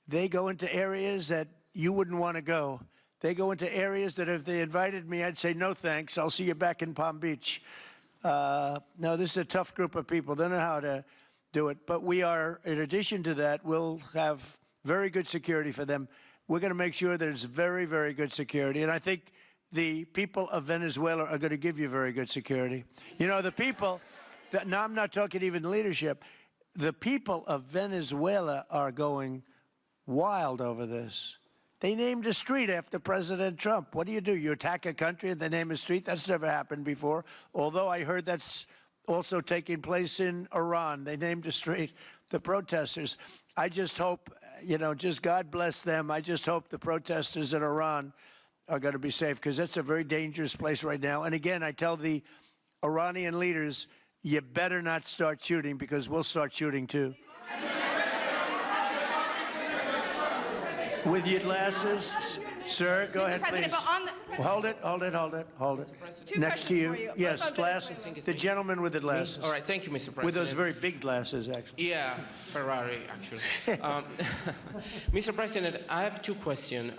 They go into areas that you wouldn't want to go. They go into areas that if they invited me, I'd say, no thanks, I'll see you back in Palm Beach. No, this is a tough group of people. They know how to do it. But we are, in addition to that, we'll have very good security for them. We're going to make sure there's very, very good security. And I think the people of Venezuela are going to give you very good security. You know, the people... Now, I'm not talking even leadership. The people of Venezuela are going wild over this. They named a street after President Trump. What do? You attack a country and they name a street? That's never happened before. Although I heard that's also taking place in Iran. They named a street. The protesters. I just hope, you know, just God bless them. I just hope the protesters in Iran are going to be safe, because that's a very dangerous place right now. And again, I tell the Iranian leaders, you better not start shooting, because we'll start shooting too. With your glasses, sir, go ahead, please. Hold it. Next to you. Yes, glasses. The gentleman with the glasses. All right, thank you, Mr. President. With those very big glasses, actually. Yeah, Ferrari, actually. Mr. President, I have 2 questions.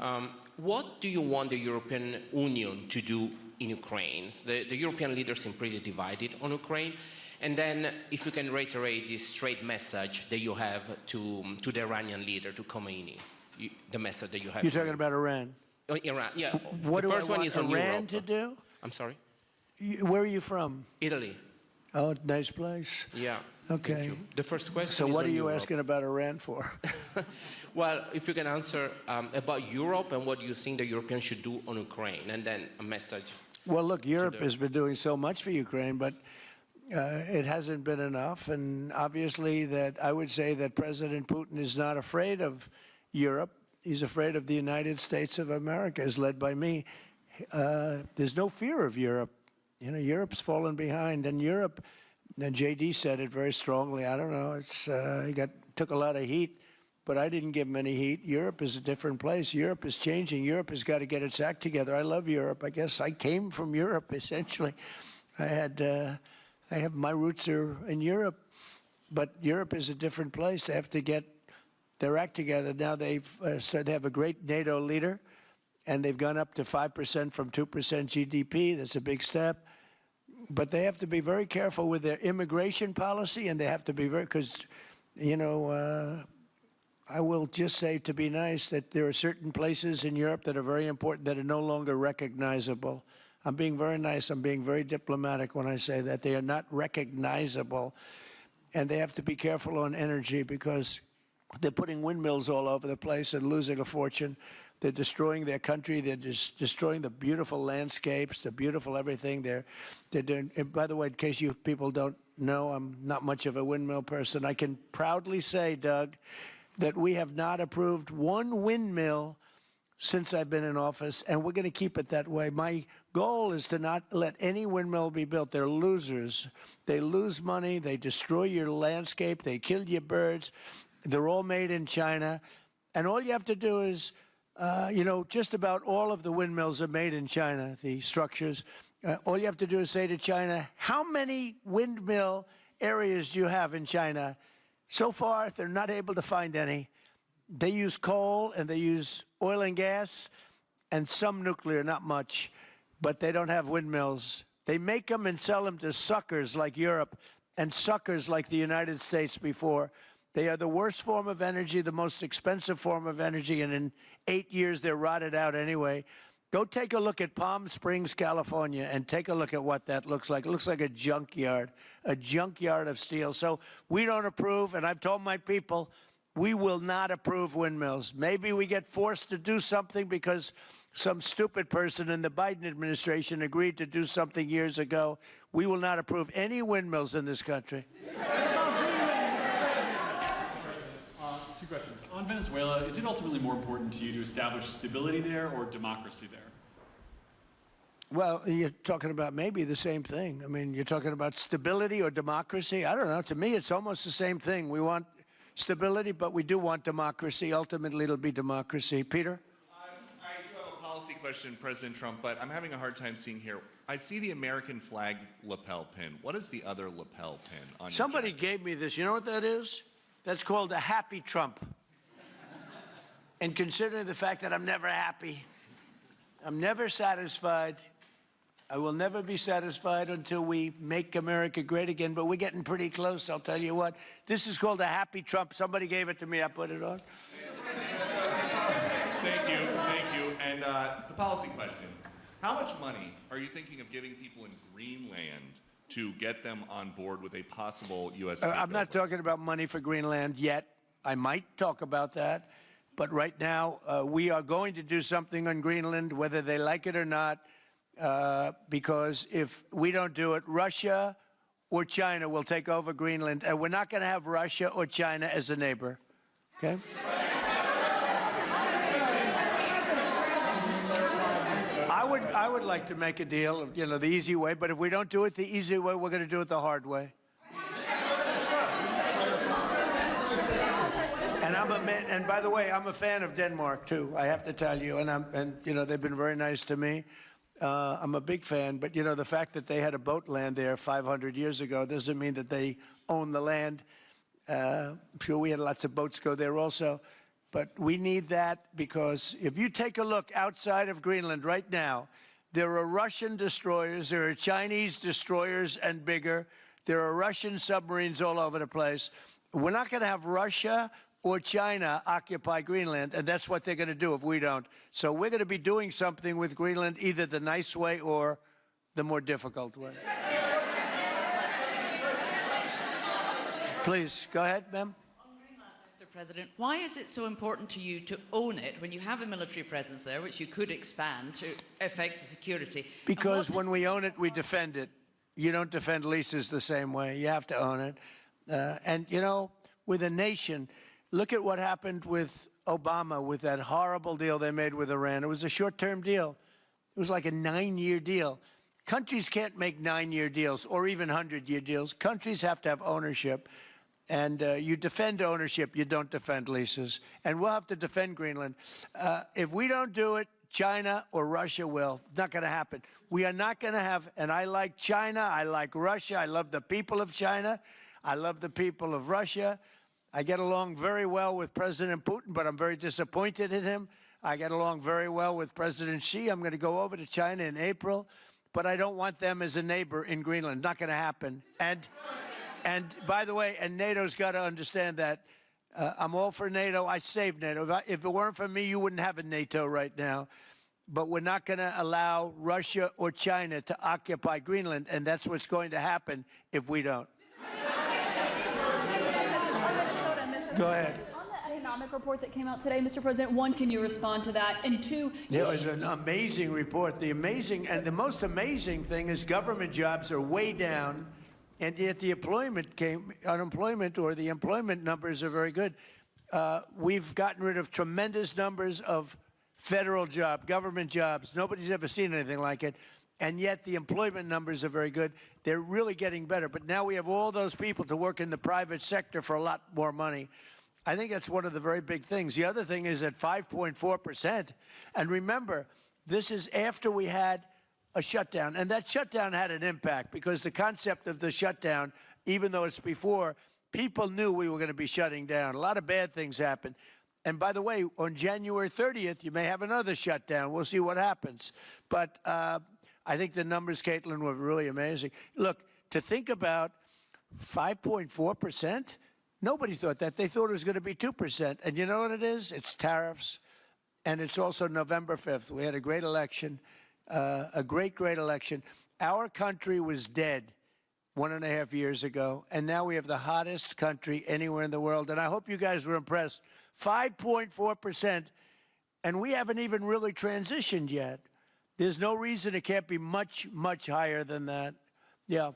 What do you want the European Union to do in Ukraine? The European leaders seem pretty divided on Ukraine. And then if you can reiterate this straight message that you have to the Iranian leader, to Khomeini, the message that you have. You're talking about Iran? Iran, yeah. What the do first I want one is on Iran Europe. to do? I'm sorry? Where are you from? Italy. Oh, nice place. Yeah. Okay. The first question So is what on are you Europe. asking about Iran for? Well, if you can answer about Europe and what you think the Europeans should do on Ukraine, and then a message. Well, look, Europe has been doing so much for Ukraine, but it hasn't been enough. And obviously that I would say that President Putin is not afraid of Europe. He's afraid of the United States of America, as led by me. There's no fear of Europe. You know, Europe's fallen behind. And Europe, and J.D. said it very strongly, I don't know, he took a lot of heat, but I didn't give him any heat. Europe is a different place. Europe is changing. Europe has got to get its act together. I love Europe. I guess I came from Europe, essentially. My roots are in Europe, but Europe is a different place. They have to get their act together. Now they have a great NATO leader, and they've gone up to 5% from 2% GDP. That's a big step. But they have to be very careful with their immigration policy, and they have to be very, because, you know, I will just say, to be nice, that there are certain places in Europe that are very important that are no longer recognizable. I'm being very nice. I'm being very diplomatic when I say that. They are not recognizable. And they have to be careful on energy, because they're putting windmills all over the place and losing a fortune. They're destroying their country. They're destroying the beautiful landscapes, the beautiful everything. They're doing. And by the way, in case you people don't know, I'm not much of a windmill person. I can proudly say, Doug, that we have not approved one windmill since I've been in office, and we're going to keep it that way. My goal is to not let any windmill be built. They're losers. They lose money. They destroy your landscape. They kill your birds. They're all made in China. And all you have to do is, you know, just about all of the windmills are made in China, the structures. All you have to do is say to China, how many windmill areas do you have in China? So far, they're not able to find any. They use coal and they use oil and gas and some nuclear, not much, but they don't have windmills. They make them and sell them to suckers like Europe and suckers like the United States before. They are the worst form of energy, the most expensive form of energy, and in 8 years they're rotted out anyway. Go take a look at Palm Springs, California, and take a look at what that looks like. It looks like a junkyard of steel. So we don't approve, and I've told my people, we will not approve windmills. Maybe we get forced to do something because some stupid person in the Biden administration agreed to do something years ago. We will not approve any windmills in this country. Two questions. On Venezuela, is it ultimately more important to you to establish stability there or democracy there? Well, you're talking about maybe the same thing. I mean, you're talking about stability or democracy? I don't know. To me, it's almost the same thing. We want stability, but we do want democracy. Ultimately, it'll be democracy. Peter? I do have a policy question, President Trump, but I'm having a hard time seeing here. I see the American flag lapel pin. What is the other lapel pin on your Somebody gave me this. You know what that is? That's called a happy Trump. And considering the fact that I'm never happy, I'm never satisfied, I will never be satisfied until we make America great again, but we're getting pretty close, I'll tell you what. This is called a happy Trump. Somebody gave it to me, I put it on. Thank you, thank you. And the policy question. How much money are you thinking of giving people in Greenland to get them on board with a possible U.S. I'm not talking about money for Greenland yet. I might talk about that. But right now, we are going to do something on Greenland, whether they like it or not, because if we don't do it, Russia or China will take over Greenland, and we're not going to have Russia or China as a neighbor. Okay? I would like to make a deal, you know, the easy way, but if we don't do it the easy way, we're going to do it the hard way. And by the way, I'm a fan of Denmark too. I have to tell you, and you know, they've been very nice to me. I'm a big fan, but you know, the fact that they had a boat land there 500 years ago doesn't mean that they own the land. I'm sure we had lots of boats go there also, but we need that because if you take a look outside of Greenland right now, there are Russian destroyers, there are Chinese destroyers and bigger, there are Russian submarines all over the place. We're not going to have Russia or China occupy Greenland, and that's what they're going to do if we don't. So we're going to be doing something with Greenland, either the nice way or the more difficult way. Please, go ahead, ma'am. Mr. President, why is it so important to you to own it when you have a military presence there, which you could expand to affect security? Because when we own it, we defend it. You don't defend leases the same way. You have to own it. And, you know, with a nation, look at what happened with Obama, with that horrible deal they made with Iran. It was a short-term deal. It was like a 9-year deal. Countries can't make 9-year deals or even 100-year deals. Countries have to have ownership. And you defend ownership, you don't defend leases. And we'll have to defend Greenland. If we don't do it, China or Russia will. It's not going to happen. We are not going to have, and I like China, I like Russia, I love the people of China, I love the people of Russia. I get along very well with President Putin, but I'm very disappointed in him. I get along very well with President Xi. I'm going to go over to China in April, but I don't want them as a neighbor in Greenland. Not going to happen. And by the way, and NATO's got to understand that. I'm all for NATO. I saved NATO. If it weren't for me, you wouldn't have a NATO right now. But we're not going to allow Russia or China to occupy Greenland, and that's what's going to happen if we don't. Go ahead. On the economic report that came out today, Mr. President, one, can you respond to that? And two, it was an amazing report. The most amazing thing is government jobs are way down, and yet the unemployment or the employment numbers are very good. We've gotten rid of tremendous numbers of federal government jobs. Nobody's ever seen anything like it. And yet the employment numbers are very good. They're really getting better. But now we have all those people to work in the private sector for a lot more money. I think that's one of the very big things. The other thing is at 5.4%. And remember, this is after we had a shutdown. And that shutdown had an impact because the concept of the shutdown even though it's before, people knew we were going to be shutting down. A lot of bad things happened. And by the way, on January 30th, you may have another shutdown. We'll see what happens. But I think the numbers, Caitlin, were really amazing. Look, to think about 5.4%, nobody thought that. They thought it was going to be 2%. And you know what it is? It's tariffs. And it's also November 5th. We had a great election, a great election. Our country was dead 1.5 years ago, and now we have the hottest country anywhere in the world. And I hope you guys were impressed. 5.4%, and we haven't even really transitioned yet. There's no reason it can't be much, much higher than that. Yeah.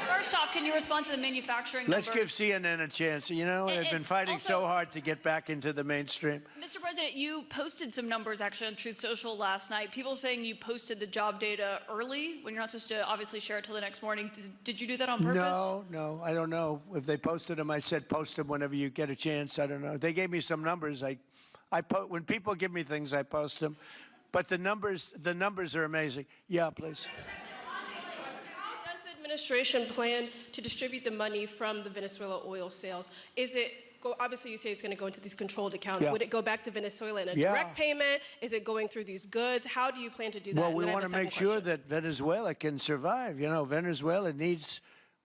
First off, can you respond to the manufacturing Let's number? give CNN a chance. You know, they've been fighting also, so hard to get back into the mainstream. Mr. President, you posted some numbers actually on Truth Social last night. People saying you posted the job data early when you're not supposed to obviously share it till the next morning. Did you do that on purpose? No, I don't know. If they posted them, I said post them whenever you get a chance. I don't know. They gave me some numbers. When people give me things, I post them. But the numbers are amazing. Yeah, please. Administration plan to distribute the money from the Venezuela oil sales? Is it, obviously you say it's going to go into these controlled accounts. Yeah. Would it go back to Venezuela in a direct payment? Is it going through these goods? How do you plan to do that? Well, we want to make sure that Venezuela can survive. You know, Venezuela needs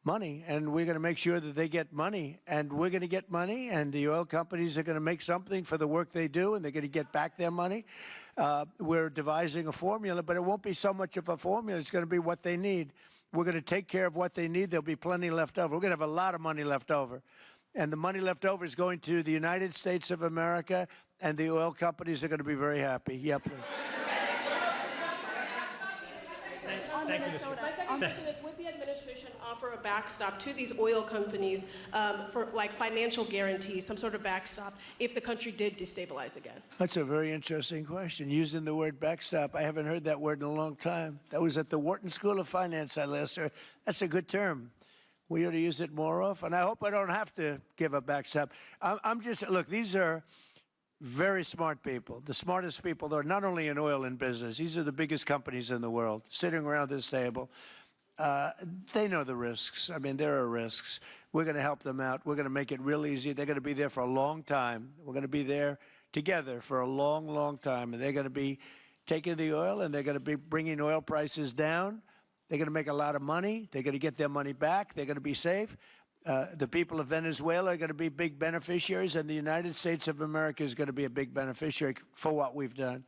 money, and we're going to make sure that they get money, and we're going to get money, and the oil companies are going to make something for the work they do, and they're going to get back their money. We're devising a formula, but it won't be so much of a formula. It's going to be what they need. We're going to take care of what they need. There'll be plenty left over. We're going to have a lot of money left over. And the money left over is going to the United States of America, and the oil companies are going to be very happy. Yeah, please. Thank you, Mr. My second question is, would the administration offer a backstop to these oil companies for like financial guarantees, some sort of backstop, if the country did destabilize again? That's a very interesting question. Using the word backstop, I haven't heard that word in a long time. That was at the Wharton School of Finance I last heard. That's a good term. We ought to use it more often. I hope I don't have to give a backstop. Look, these are very smart people, the smartest people there are, not only in oil and business. These are the biggest companies in the world sitting around this table. They know the risks. I mean, there are risks. We're going to help them out. We're going to make it real easy. They're going to be there for a long time. We're going to be there together for a long, long time. And they're going to be taking the oil, and they're going to be bringing oil prices down. They're going to make a lot of money. They're going to get their money back. They're going to be safe. The people of Venezuela are going to be big beneficiaries, and the United States of America is going to be a big beneficiary for what we've done.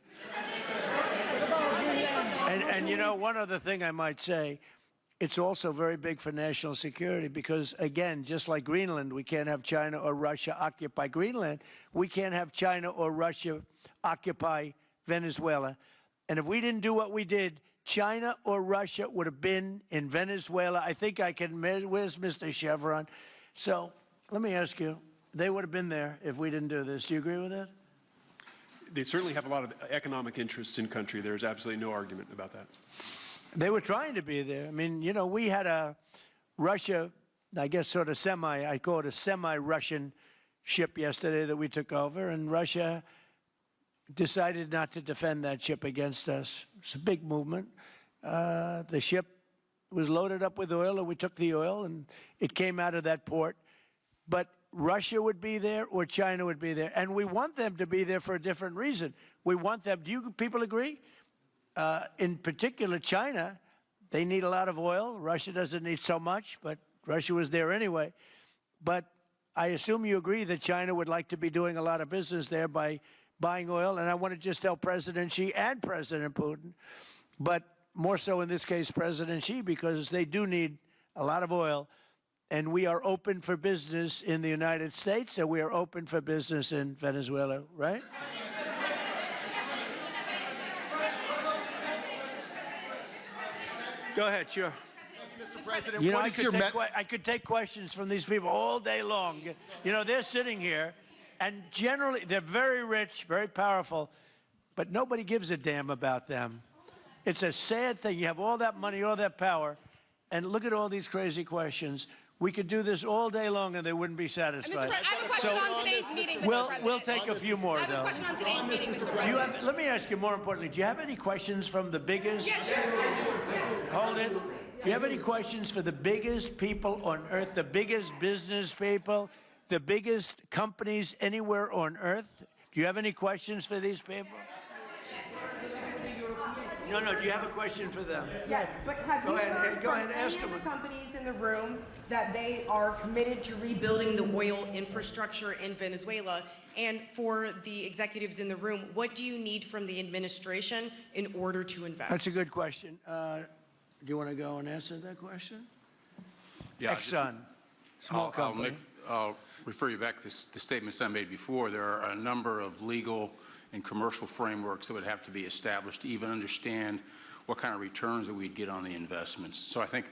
And you know, one other thing I might say, it's also very big for national security because, again, just like Greenland, we can't have China or Russia occupy Greenland. We can't have China or Russia occupy Venezuela. And if we didn't do what we did, China or Russia would have been in Venezuela. I think I can, where's Mr. Chevron? So let me ask you, they would have been there if we didn't do this. Do you agree with that? They certainly have a lot of economic interests in country. There's absolutely no argument about that. They were trying to be there. I mean, you know, we had a Russia, I guess sort of I call it a semi-Russian ship yesterday that we took over, and Russia decided not to defend that ship against us. It's a big movement. The ship was loaded up with oil, and we took the oil, and it came out of that port. But Russia would be there or China would be there. And we want them to be there for a different reason. We want them, do you people agree? In particular, China, they need a lot of oil. Russia doesn't need so much, but Russia was there anyway. But I assume you agree that China would like to be doing a lot of business there by buying oil, and I want to just tell President Xi and President Putin, but more so in this case President Xi, because they do need a lot of oil, and we are open for business in the United States, and we are open for business in Venezuela, right? Go ahead, sure. Mr. President, you know, what is your I could take questions from these people all day long. You know, they're sitting here, and generally, they're very rich, very powerful, but nobody gives a damn about them. It's a sad thing. You have all that money, all that power, and look at all these crazy questions. We could do this all day long and they wouldn't be satisfied. I have a question on today's meeting, Mr. We'll President. take a few more, I have though. a question on today's meeting, Mr. Do you President. have, let me ask you more importantly, do you have any questions from the biggest? Yes, sure. Hold it. Do you have any questions for the biggest people on earth, the biggest business people, the biggest companies anywhere on earth? Do you have any questions for these people? No, do you have a question for them? Yes, but have Go you ahead, heard go from ahead, ask any of them. the companies in the room that they are committed to rebuilding the oil infrastructure in Venezuela? And for the executives in the room, what do you need from the administration in order to invest? That's a good question. Do you want to go and answer that question? Yeah, Exxon, small company. I'll refer you back to the statements I made before. There are a number of legal and commercial frameworks that would have to be established to even understand what kind of returns that we'd get on the investments. So I think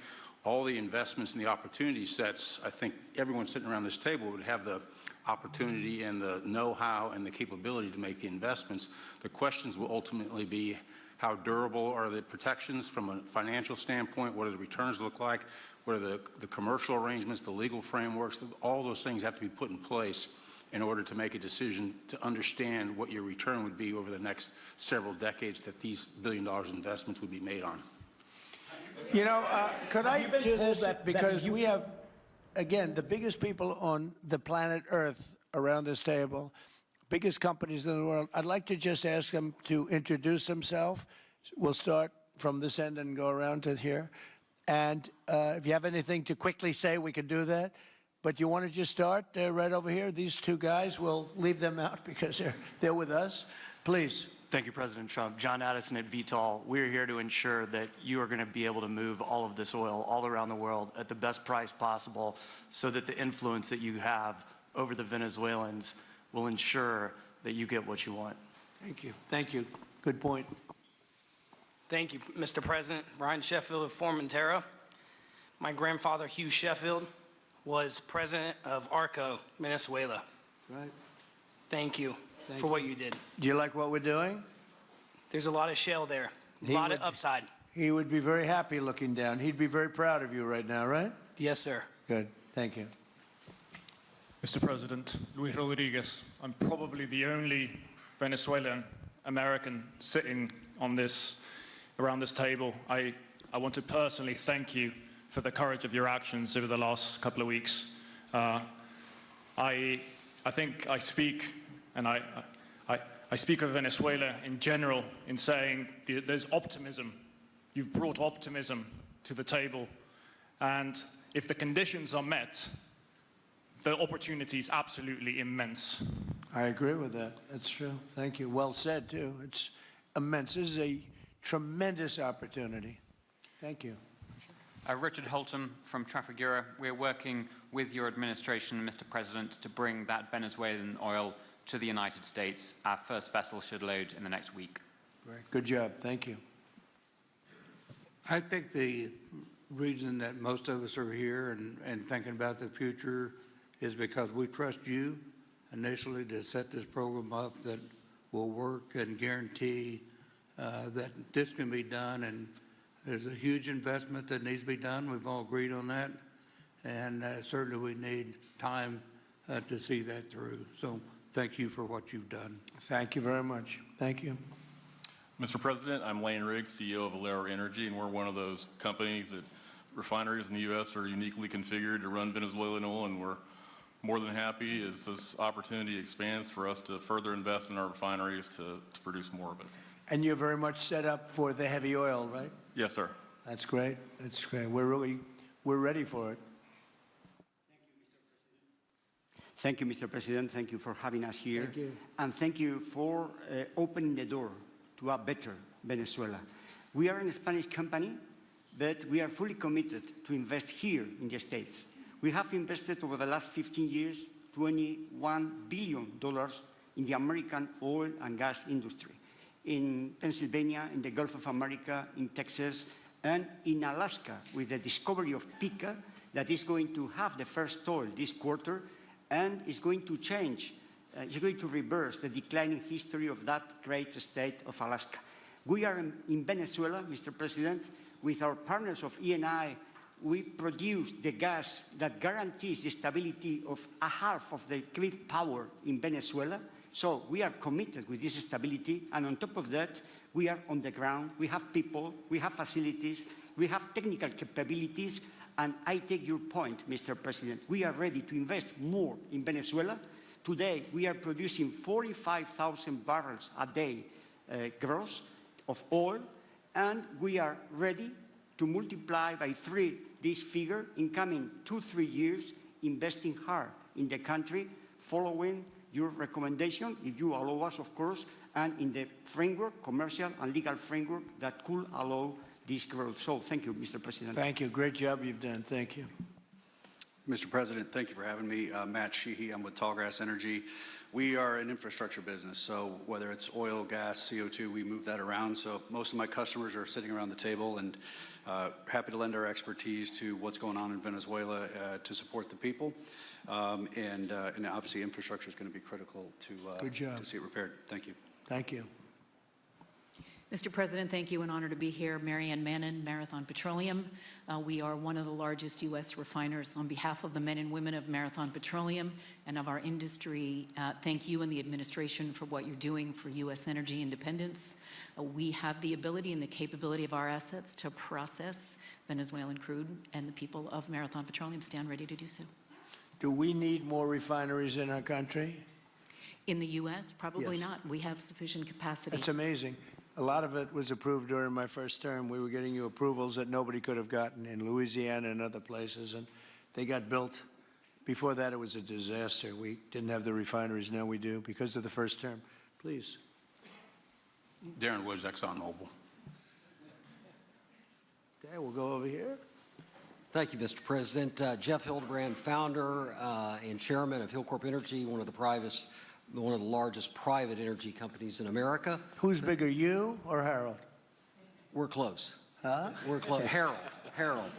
all the investments and the opportunity sets, I think everyone sitting around this table would have the opportunity and the know-how and the capability to make the investments. The questions will ultimately be how durable are the protections from a financial standpoint, what do the returns look like, what are the commercial arrangements, the legal frameworks, all those things have to be put in place in order to make a decision to understand what your return would be over the next several decades that these $1 billion investments would be made on. You know, could I do this? Because we have, again, the biggest people on the planet Earth around this table, biggest companies in the world. I'd like to just ask them to introduce themselves. We'll start from this end and go around to here. And if you have anything to quickly say, we can do that. But you want to just start right over here? These two guys, we'll leave them out because they're with us. Please. Thank you, President Trump. John Addison at Vitol. We're here to ensure that you are going to be able to move all of this oil all around the world at the best price possible so that the influence that you have over the Venezuelans will ensure that you get what you want. Thank you. Thank you. Good point. Thank you, Mr. President. Ryan Sheffield of Formentera. My grandfather, Hugh Sheffield, was president of ARCO, Venezuela. Right. Thank you for what you did. Do you like what we're doing? There's a lot of shale there, a lot of upside. He would be very happy looking down. He'd be very proud of you right now, right? Yes, sir. Good. Thank you. Mr. President, Luis Rodriguez. I'm probably the only Venezuelan American sitting on around this table. I want to personally thank you for the courage of your actions over the last couple of weeks. I think I speak, and I speak of Venezuela in general in saying there's optimism. You've brought optimism to the table, and if the conditions are met, the opportunity is absolutely immense. I agree with that. That's true. Thank you. Well said, too. It's immense. This is a tremendous opportunity. Thank you. Richard Holton from Trafigura. We're working with your administration, Mr. President, to bring that Venezuelan oil to the United States. Our first vessel should load in the next week. Great. Good job. Thank you. I think the reason that most of us are here and thinking about the future is because we trust you initially to set this program up that will work and guarantee that this can be done. And there's a huge investment that needs to be done. We've all agreed on that. And certainly we need time to see that through. So thank you for what you've done. Thank you very much. Thank you. Mr. President, I'm Lane Riggs, CEO of Valero Energy, and we're one of those companies that refineries in the U.S. are uniquely configured to run Venezuelan oil, and we're more than happy as this opportunity expands for us to further invest in our refineries to produce more of it. And you're very much set up for the heavy oil, right? Yes, sir. That's great. That's great. We're ready for it. Thank you, Mr. President. Thank you for having us here. Thank you. And thank you for opening the door to a better Venezuela. We are a Spanish company, but we are fully committed to invest here in the States. We have invested over the last 15 years, $21 billion in the American oil and gas industry, in Pennsylvania, in the Gulf of America, in Texas, and in Alaska, with the discovery of Pica that is going to have the first oil this quarter, and is going to change, is going to reverse the declining history of that great state of Alaska. We are in Venezuela, Mr. President, with our partners of Eni, we produce the gas that guarantees the stability of a half of the grid power in Venezuela. So we are committed with this stability, and on top of that, we are on the ground, we have people, we have facilities, we have technical capabilities, and I take your point, Mr. President. We are ready to invest more in Venezuela. Today, we are producing 45,000 barrels a day gross of oil, and we are ready to multiply by 3 this figure in coming 2-3 years, investing hard in the country, following your recommendation, if you allow us, of course, and in the framework, commercial and legal framework that could allow this growth. So thank you, Mr. President. Thank you. Great job you've done. Thank you. Mr. President, thank you for having me. Matt Sheehy, I'm with Tallgrass Energy. We are an infrastructure business, so whether it's oil, gas, CO2, we move that around. So most of my customers are sitting around the table, and happy to lend our expertise to what's going on in Venezuela to support the people. And obviously infrastructure is going to be critical to see it repaired. Thank you. Thank you. Mr. President, thank you. An honor to be here. Marianne Mannon, Marathon Petroleum. We are one of the largest U.S. refiners. On behalf of the men and women of Marathon Petroleum and of our industry, thank you and the administration for what you're doing for U.S. energy independence. We have the ability and the capability of our assets to process Venezuelan crude, and the people of Marathon Petroleum stand ready to do so. Do we need more refineries in our country? In the U.S., probably Yes. not. We have sufficient capacity. It's amazing. A lot of it was approved during my first term. We were getting you approvals that nobody could have gotten in Louisiana and other places, and they got built. Before that, it was a disaster. We didn't have the refineries. Now we do because of the first term. Please. Darren Woods, ExxonMobil. Okay, we'll go over here. Thank you, Mr. President. Jeff Hildebrand, founder and chairman of Hillcorp Energy, one of the largest private energy companies in America. Who's bigger, you or Harold? We're close. Huh? We're close. Harold.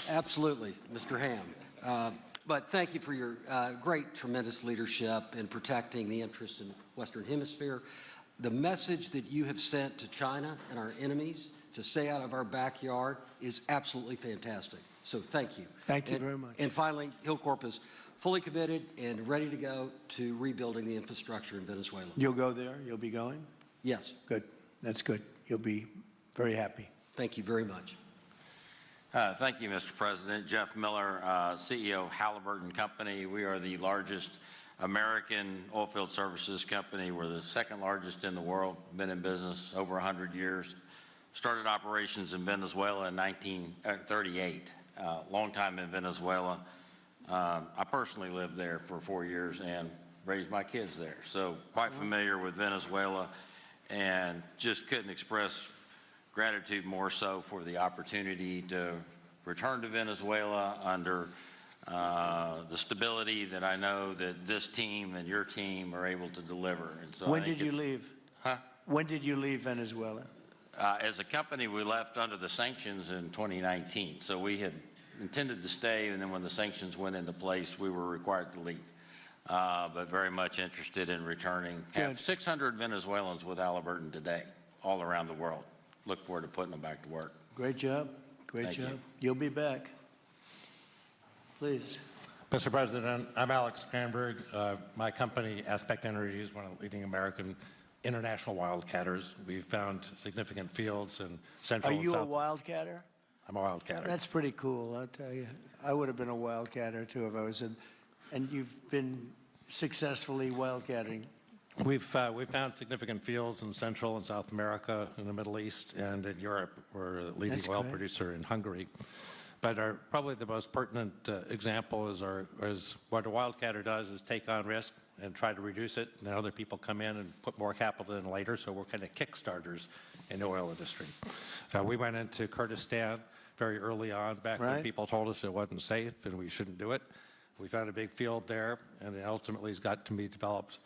Absolutely, Mr. Ham. But thank you for your great, tremendous leadership in protecting the interests in the Western Hemisphere. The message that you have sent to China and our enemies to stay out of our backyard is absolutely fantastic. So thank you. Thank you very much. And finally, Hillcorp is fully committed and ready to go to rebuilding the infrastructure in Venezuela. You'll go there? You'll be going? Yes. Good. That's good. You'll be very happy. Thank you very much. Thank you, Mr. President. Jeff Miller, CEO Halliburton Company. We are the largest American oilfield services company. We're the second largest in the world. Been in business over 100 years. Started operations in Venezuela in 1938. Long time in Venezuela. I personally lived there for 4 years and raised my kids there. So quite familiar with Venezuela, and just couldn't express gratitude more so for the opportunity to return to Venezuela under the stability that I know that this team and your team are able to deliver. And so When did you leave? Huh? When did you leave Venezuela? As a company, we left under the sanctions in 2019. So we had intended to stay, and then when the sanctions went into place, we were required to leave. But very much interested in returning. Have 600 Venezuelans with Halliburton today, all around the world. Look forward to putting them back to work. Great job. Great Thank job. you. You'll be back. Please. Mr. President, I'm Alex Cranberg. My company, Aspect Energy, is one of the leading American international wildcatters. We've found significant fields in Central and Are you a South. wildcatter? I'm a wildcatter. That's pretty cool, I'll tell you. I would have been a wildcatter too if I was in. And you've been successfully wildcatting. We've found significant fields in Central and South America, in the Middle East, and in Europe. We're a leading That's oil great. producer in Hungary. But probably the most pertinent example is what a wildcatter does is take on risk and try to reduce it. And then other people come in and put more capital in later, so we're kind of kickstarters in the oil industry. We went into Kurdistan very early on, back when people told us it wasn't safe and we shouldn't do it. We found a big field there, and it ultimately has got to be developed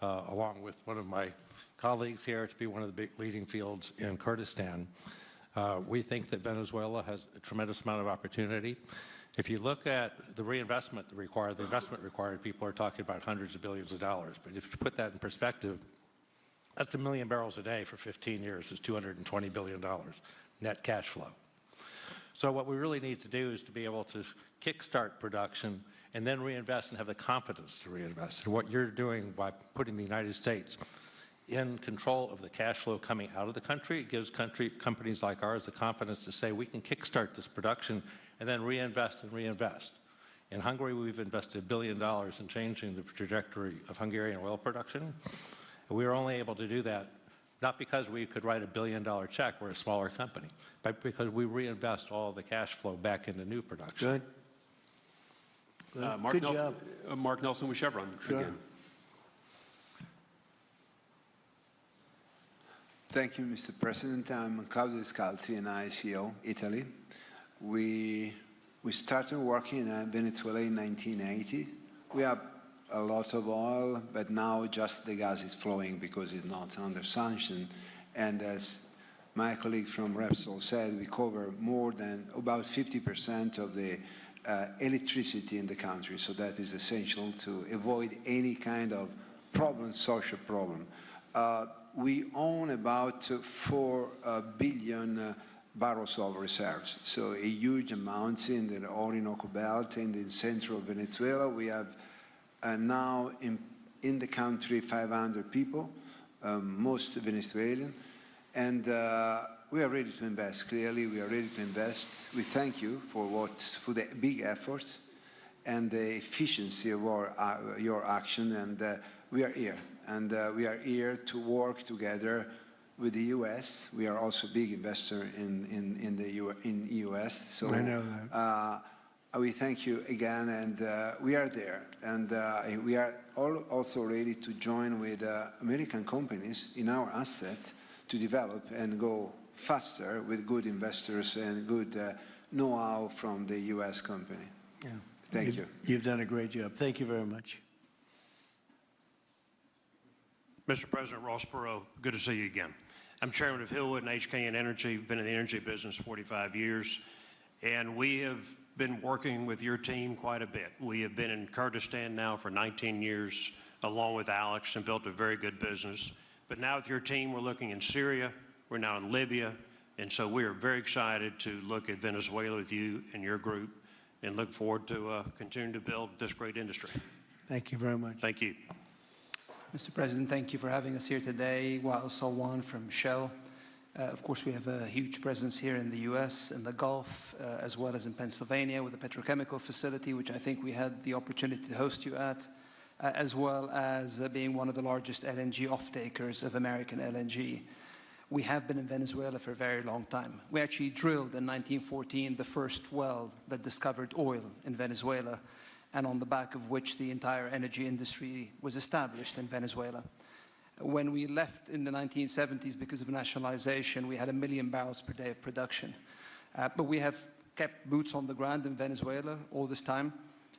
along with one of my colleagues here to be one of the big leading fields in Kurdistan. We think that Venezuela has a tremendous amount of opportunity. If you look at the reinvestment required, the investment required, people are talking about hundreds of billions of dollars. But if you put that in perspective, that's 1 million barrels a day for 15 years. It's $220 billion net cash flow. So what we really need to do is to be able to kickstart production and then reinvest and have the confidence to reinvest. And what you're doing by putting the United States in control of the cash flow coming out of the country, it gives companies like ours the confidence to say we can kickstart this production and then reinvest and reinvest. In Hungary, we've invested $1 billion in changing the trajectory of Hungarian oil production. We were only able to do that not because we could write $1 billion check, we're a smaller company, but because we reinvest all the cash flow back into new production. Good. Good job. Mark Nelson with Chevron again. Thank you, Mr. President. I'm Claudio Descalzi, and I CEO, Italy. We started working in Venezuela in 1980. We have a lot of oil, but now just the gas is flowing because it's not under sanction. And as my colleague from Repsol said, we cover more than about 50% of the electricity in the country. So that is essential to avoid any kind of problem, social problem. We own about 4 billion barrels of reserves, so a huge amount in the Orinoco Belt and in central Venezuela. We have now in the country 500 people, most Venezuelan, and we are ready to invest. Clearly, we are ready to invest. We thank you for the big efforts and the efficiency of your action, and we are here. And we are here to work together with the U.S. We are also a big investor in the U.S. So I know that. We thank you again, and we are there. And we are also ready to join with American companies in our assets to develop and go faster with good investors and good know-how from the U.S. company. Yeah. Thank you. You've done a great job. Thank you very much. Mr. President, Ross Perot, good to see you again. I'm chairman of Hillwood and HKN Energy, been in the energy business 45 years, and we have been working with your team quite a bit. We have been in Kurdistan now for 19 years, along with Alex, and built a very good business. But now with your team, we're looking in Syria, we're now in Libya, and so we are very excited to look at Venezuela with you and your group, and look forward to continuing to build this great industry. Thank you very much. Thank you. Mr. President, thank you for having us here today. Wael Salwan from Shell. Of course, we have a huge presence here in the U.S., in the Gulf, as well as in Pennsylvania with the petrochemical facility, which I think we had the opportunity to host you at, as well as being one of the largest LNG off-takers of American LNG. We have been in Venezuela for a very long time. We actually drilled in 1914 the first well that discovered oil in Venezuela, and on the back of which the entire energy industry was established in Venezuela. When we left in the 1970s because of nationalization, we had 1 million barrels per day of production. But we have kept boots on the ground in Venezuela all this time,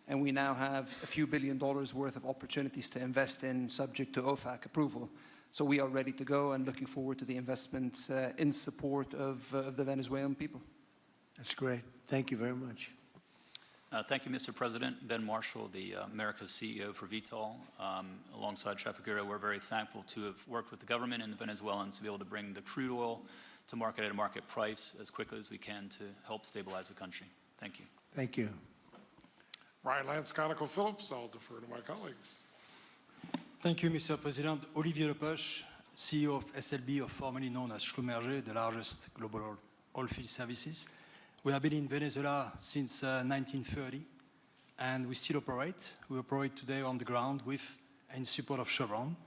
and we now have a few $1 billion worth of opportunities to invest in, subject to OFAC approval. So we are ready to go and looking forward to the investments in support of the Venezuelan people. That's great. Thank you very much. Thank you, Mr. President. Ben Marshall, the America's CEO for Vitol. Alongside Trafigura, we're very thankful to have worked with the government and the Venezuelans to be able to bring the crude oil to market at a market price as quickly as we can to help stabilize the country. Thank you. Thank you. Ryan Lance, ConocoPhillips. I'll defer to my colleagues. Thank you, Mr. President. Olivier Lepoche, CEO of SLB, or formerly known as Schlumberger, the largest global oilfield services. We have been in Venezuela since 1930, and we still operate. We operate today on the ground with and in support of Chevron.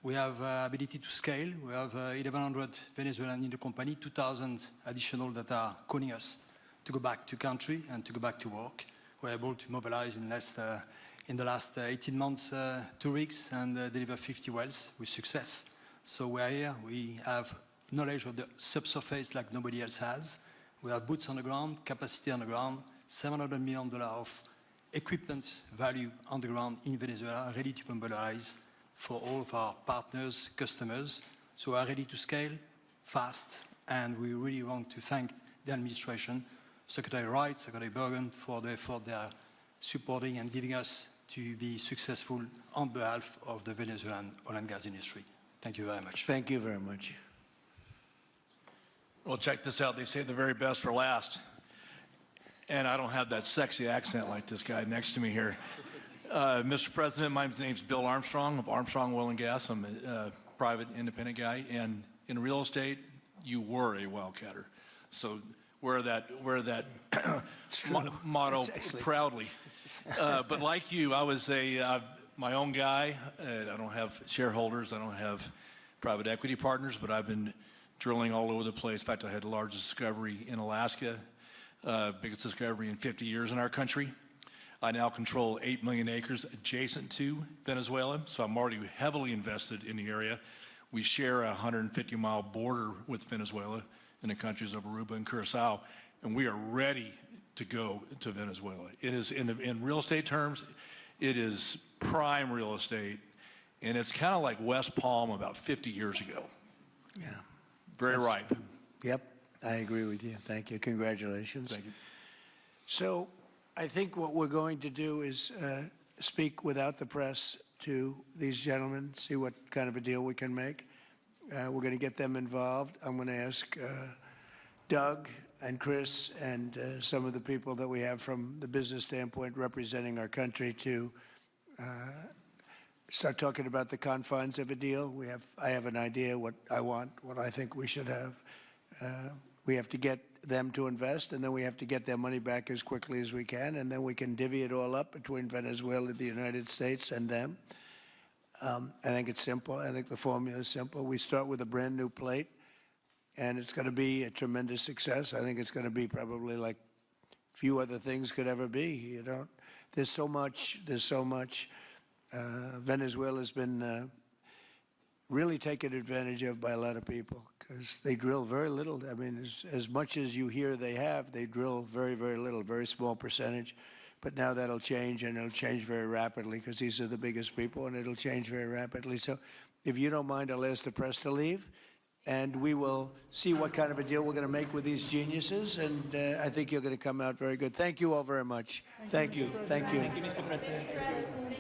We have ability to scale. We have 1,100 Venezuelans in the company, 2,000 additional that are calling us to go back to country and to go back to work. We're able to mobilize in the last 18 months 2 rigs and deliver 50 wells with success. So we're here. We have knowledge of the subsurface like nobody else has. We have boots on the ground, capacity on the ground, $700 million of equipment value on the ground in Venezuela, ready to mobilize for all of our partners, customers. So we are ready to scale fast, and we really want to thank the administration, Secretary Wright, Secretary Bergen, for the effort they are supporting and giving us to be successful on behalf of the Venezuelan oil and gas industry. Thank you very much. Thank you very much. Well, check this out. They say the very best for last. And I don't have that sexy accent like this guy next to me here. Mr. President, my name's Bill Armstrong of Armstrong Oil and Gas. I'm a private independent guy. And in real estate, you were a wildcatter. So wear that motto proudly. But like you, I was my own guy. I don't have shareholders. I don't have private equity partners, but I've been drilling all over the place. In fact, I had the largest discovery in Alaska, biggest discovery in 50 years in our country. I now control 8 million acres adjacent to Venezuela, so I'm already heavily invested in the area. We share a 150-mile border with Venezuela in the countries of Aruba and Curacao, and we are ready to go to Venezuela. It is, in real estate terms, it is prime real estate, and it's kind of like West Palm about 50 years ago. Yeah. Very ripe. Yep, I agree with you. Thank you. Congratulations. Thank you. So I think what we're going to do is speak without the press to these gentlemen, see what kind of a deal we can make. We're going to get them involved. I'm going to ask Doug and Chris and some of the people that we have from the business standpoint representing our country to start talking about the confines of a deal. I have an idea what I want, what I think we should have. We have to get them to invest, and then we have to get their money back as quickly as we can, and then we can divvy it all up between Venezuela, the United States, and them. I think it's simple. I think the formula is simple. We start with a brand new plate, and it's going to be a tremendous success. I think it's going to be probably like few other things could ever be. There's so much. Venezuela's been really taken advantage of by a lot of people because they drill very little. I mean, as much as you hear they drill very, very little, very small percentage. But now that'll change, and it'll change very rapidly because these are the biggest people, and it'll change very rapidly. So if you don't mind, I'll ask the press to leave, and we will see what kind of a deal we're going to make with these geniuses, and I think you're going to come out very good. Thank you all very much. Thank you. Thank you. Thank you, Mr. President. Thank you.